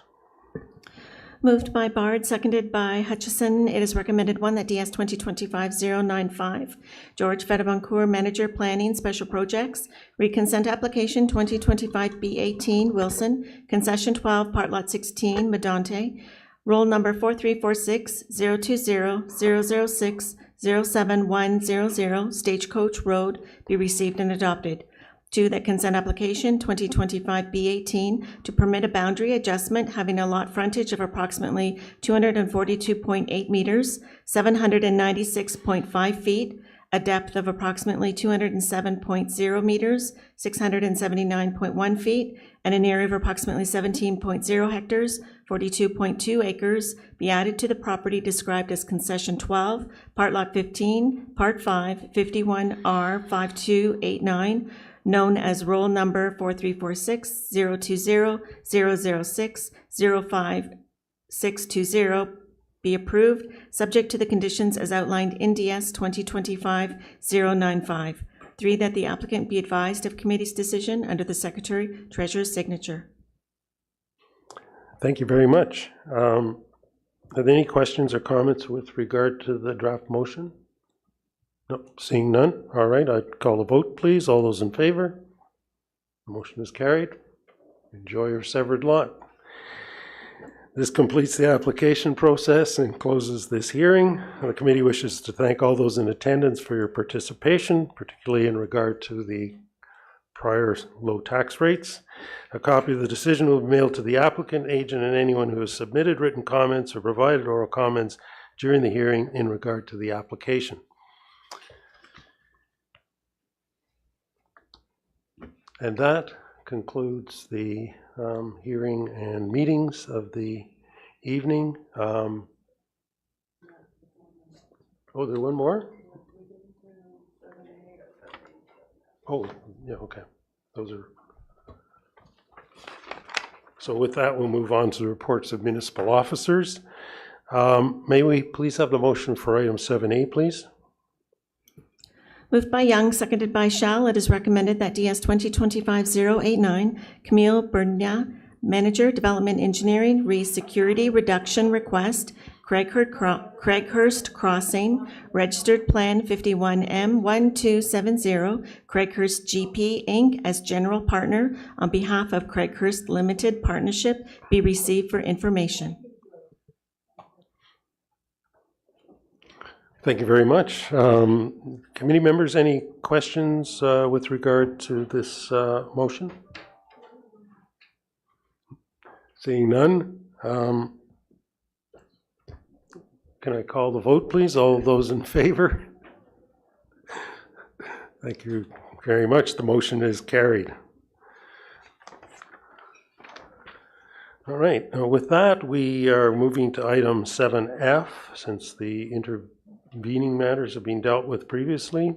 Moved by Bard, seconded by Hutchison. It is recommended that DS 2025-095, George Fedaboncourt, Manager Planning Special Projects, Reconsent Application 2025B18, Wilson, Concession 12, Part Lot 16, Medonte, Roll Number 4346-020-006-07100, Stagecoach Road, be received and adopted. 2, that consent application 2025B18 to permit a boundary adjustment having a lot frontage of approximately 242.8 meters, 796.5 feet, a depth of approximately 207.0 meters, 679.1 feet, and an area of approximately 17.0 hectares, 42.2 acres, be added to the property described as Concession 12, Part Lot 15, Part 5, 51R 5289, known as roll number 4346 020 006 05620, be approved, subject to the conditions as outlined in DS 2025-095. 3, that the applicant be advised of committee's decision under the Secretary Treasurer's signature. Thank you very much. Are there any questions or comments with regard to the draft motion? No, seeing none. All right, I'd call a vote, please. All those in favor? The motion is carried. Enjoy your severed lot. This completes the application process and closes this hearing. The committee wishes to thank all those in attendance for your participation, particularly in regard to the prior low tax rates. A copy of the decision will be mailed to the applicant, agent, and anyone who has submitted written comments or provided oral comments during the hearing in regard to the application. And that concludes the hearing and meetings of the evening. Oh, there's one more? Oh, yeah, okay. Those are. So with that, we'll move on to the reports of municipal officers. May we please have the motion for item 7A, please? Moved by Young, seconded by Shell, it is recommended that DS 2025-089, Camille Bernia, Manager, Development Engineering, Security Reduction Request, Craighurst Crossing, Registered Plan 51M1270, Craighurst GP Inc. as General Partner on behalf of Craighurst Limited Partnership be received for information. Thank you very much. Committee members, any questions with regard to this motion? Seeing none, can I call the vote, please? All those in favor? Thank you very much. The motion is carried. All right, with that, we are moving to item 7F, since the intervening matters have been dealt with previously.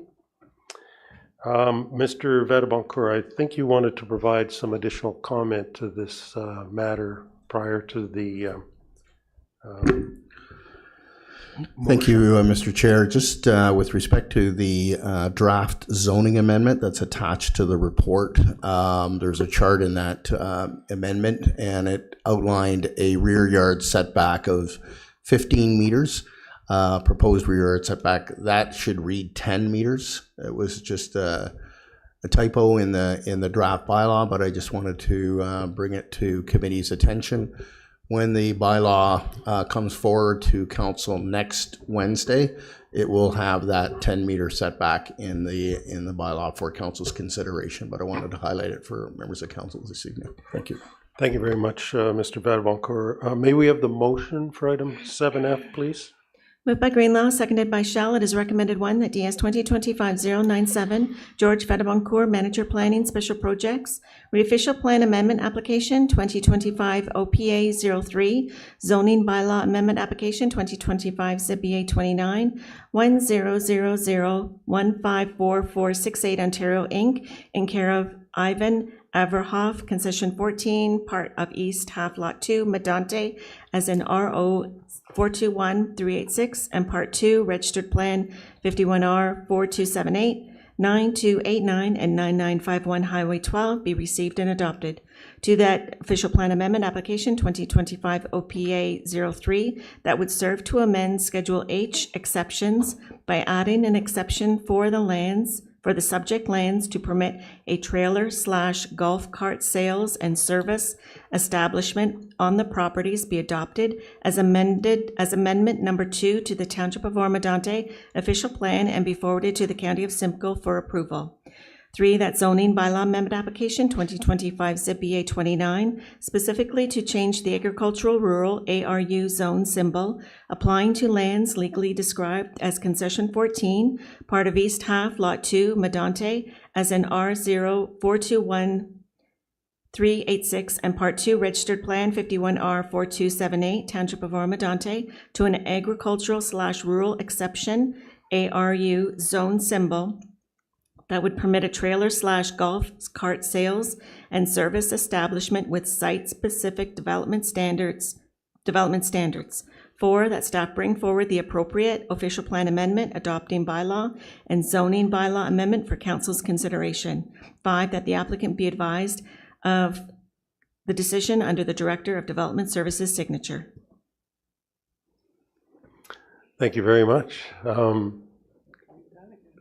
Mr. Vetabancourt, I think you wanted to provide some additional comment to this matter prior to the Thank you, Mr. Chair. Just with respect to the draft zoning amendment that's attached to the report, there's a chart in that amendment, and it outlined a rear yard setback of 15 meters. Proposed rear yard setback, that should read 10 meters. It was just a typo in the draft bylaw, but I just wanted to bring it to committee's attention. When the bylaw comes forward to council next Wednesday, it will have that 10-meter setback in the bylaw for council's consideration. But I wanted to highlight it for members of council this evening. Thank you. Thank you very much, Mr. Vetabancourt. May we have the motion for item 7F, please? Moved by Greenlaw, seconded by Shell, it is recommended 1, that DS 2025-097, George Vetabancourt, Manager Planning Special Projects, Reofficial Plan Amendment Application 2025 OPA 03, Zoning Bylaw Amendment Application 2025 ZBA 29, 1000154468 Ontario Inc., in care of Ivan Averhoff, Concession 14, part of East Half Lot 2, Medonte, as an RO 421386, and Part 2, Registered Plan 51R 4278, 9289, and 9951 Highway 12 be received and adopted. To that official plan amendment application 2025 OPA 03, that would serve to amend Schedule H exceptions by adding an exception for the subject lands to permit a trailer/golf cart sales and service establishment on the properties be adopted as amendment number 2 to the Township of Oro-Medonte official plan and be forwarded to the County of Simcoe for approval. 3, that zoning bylaw amendment application 2025 ZBA 29, specifically to change the agricultural rural ARU zone symbol, applying to lands legally described as concession 14, part of East Half, Lot 2, Medonte, as an R0421-386, and Part 2, Registered Plan 51R4278, Township of Oro-Medonte, to an agricultural/rural exception ARU zone symbol that would permit a trailer/golf cart sales and service establishment with site-specific development standards. 4, that staff bring forward the appropriate official plan amendment, adopting bylaw and zoning bylaw amendment for council's consideration. 5, that the applicant be advised of the decision under the Director of Development Services signature. Thank you very much.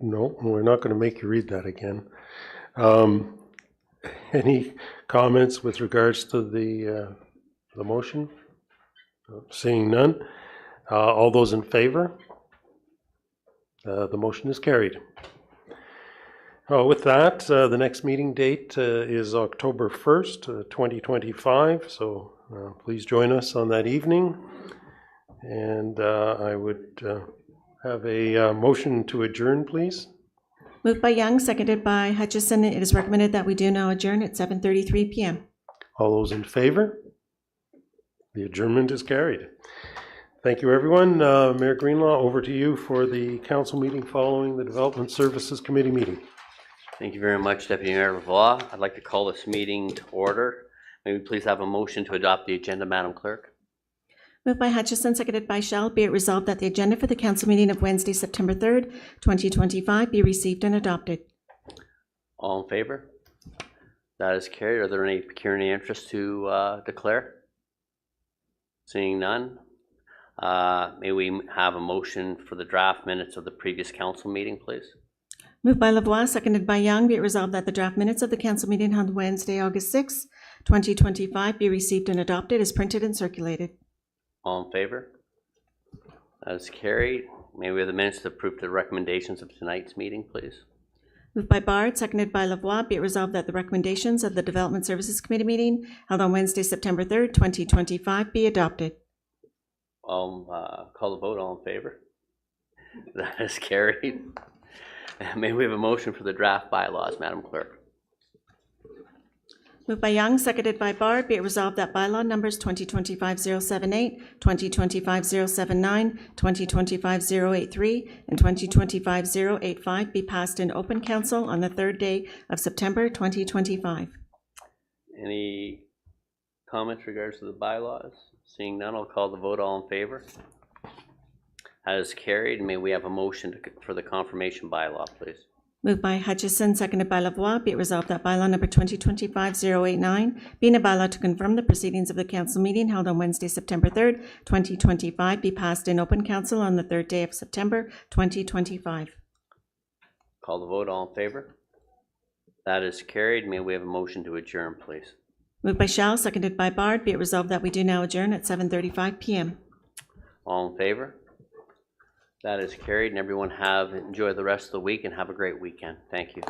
No, we're not going to make you read that again. Any comments with regards to the motion? Seeing none. All those in favor? The motion is carried. With that, the next meeting date is October 1st, 2025. So please join us on that evening. And I would have a motion to adjourn, please. Moved by Young, seconded by Hutchison. It is recommended that we do now adjourn at 7:33 p.m. All those in favor? The adjournment is carried. Thank you, everyone. Mayor Greenlaw, over to you for the council meeting following the Development Services Committee meeting. Thank you very much, Deputy Mayor Vaughn. I'd like to call this meeting to order. May we please have a motion to adopt the agenda, Madam Clerk? Moved by Hutchison, seconded by Shell. Be it resolved that the agenda for the council meeting of Wednesday, September 3rd, 2025 be received and adopted. All in favor? That is carried. Are there any pecuniary interests to declare? Seeing none. May we have a motion for the draft minutes of the previous council meeting, please? Moved by Lavoie, seconded by Young. Be it resolved that the draft minutes of the council meeting held Wednesday, August 6th, 2025 be received and adopted as printed and circulated. All in favor? That is carried. May we have the minutes to approve the recommendations of tonight's meeting, please? Moved by Bard, seconded by Lavoie. Be it resolved that the recommendations of the Development Services Committee meeting held on Wednesday, September 3rd, 2025 be adopted. Call the vote. All in favor? That is carried. May we have a motion for the draft bylaws, Madam Clerk? Moved by Young, seconded by Bard. Be it resolved that bylaw numbers 2025-078, 2025-079, 2025-083, and 2025-085 be passed in open council on the third day of September 2025. Any comments regards to the bylaws? Seeing none, I'll call the vote. All in favor? That is carried. May we have a motion for the confirmation bylaw, please? Moved by Hutchison, seconded by Lavoie. Be it resolved that bylaw number 2025-089, being a bylaw to confirm the proceedings of the council meeting held on Wednesday, September 3rd, 2025, be passed in open council on the third day of September 2025. Call the vote. All in favor? That is carried. May we have a motion to adjourn, please? Moved by Shell, seconded by Bard. Be it resolved that we do now adjourn at 7:35 p.m. All in favor? That is carried, and everyone enjoy the rest of the week and have a great weekend. Thank you.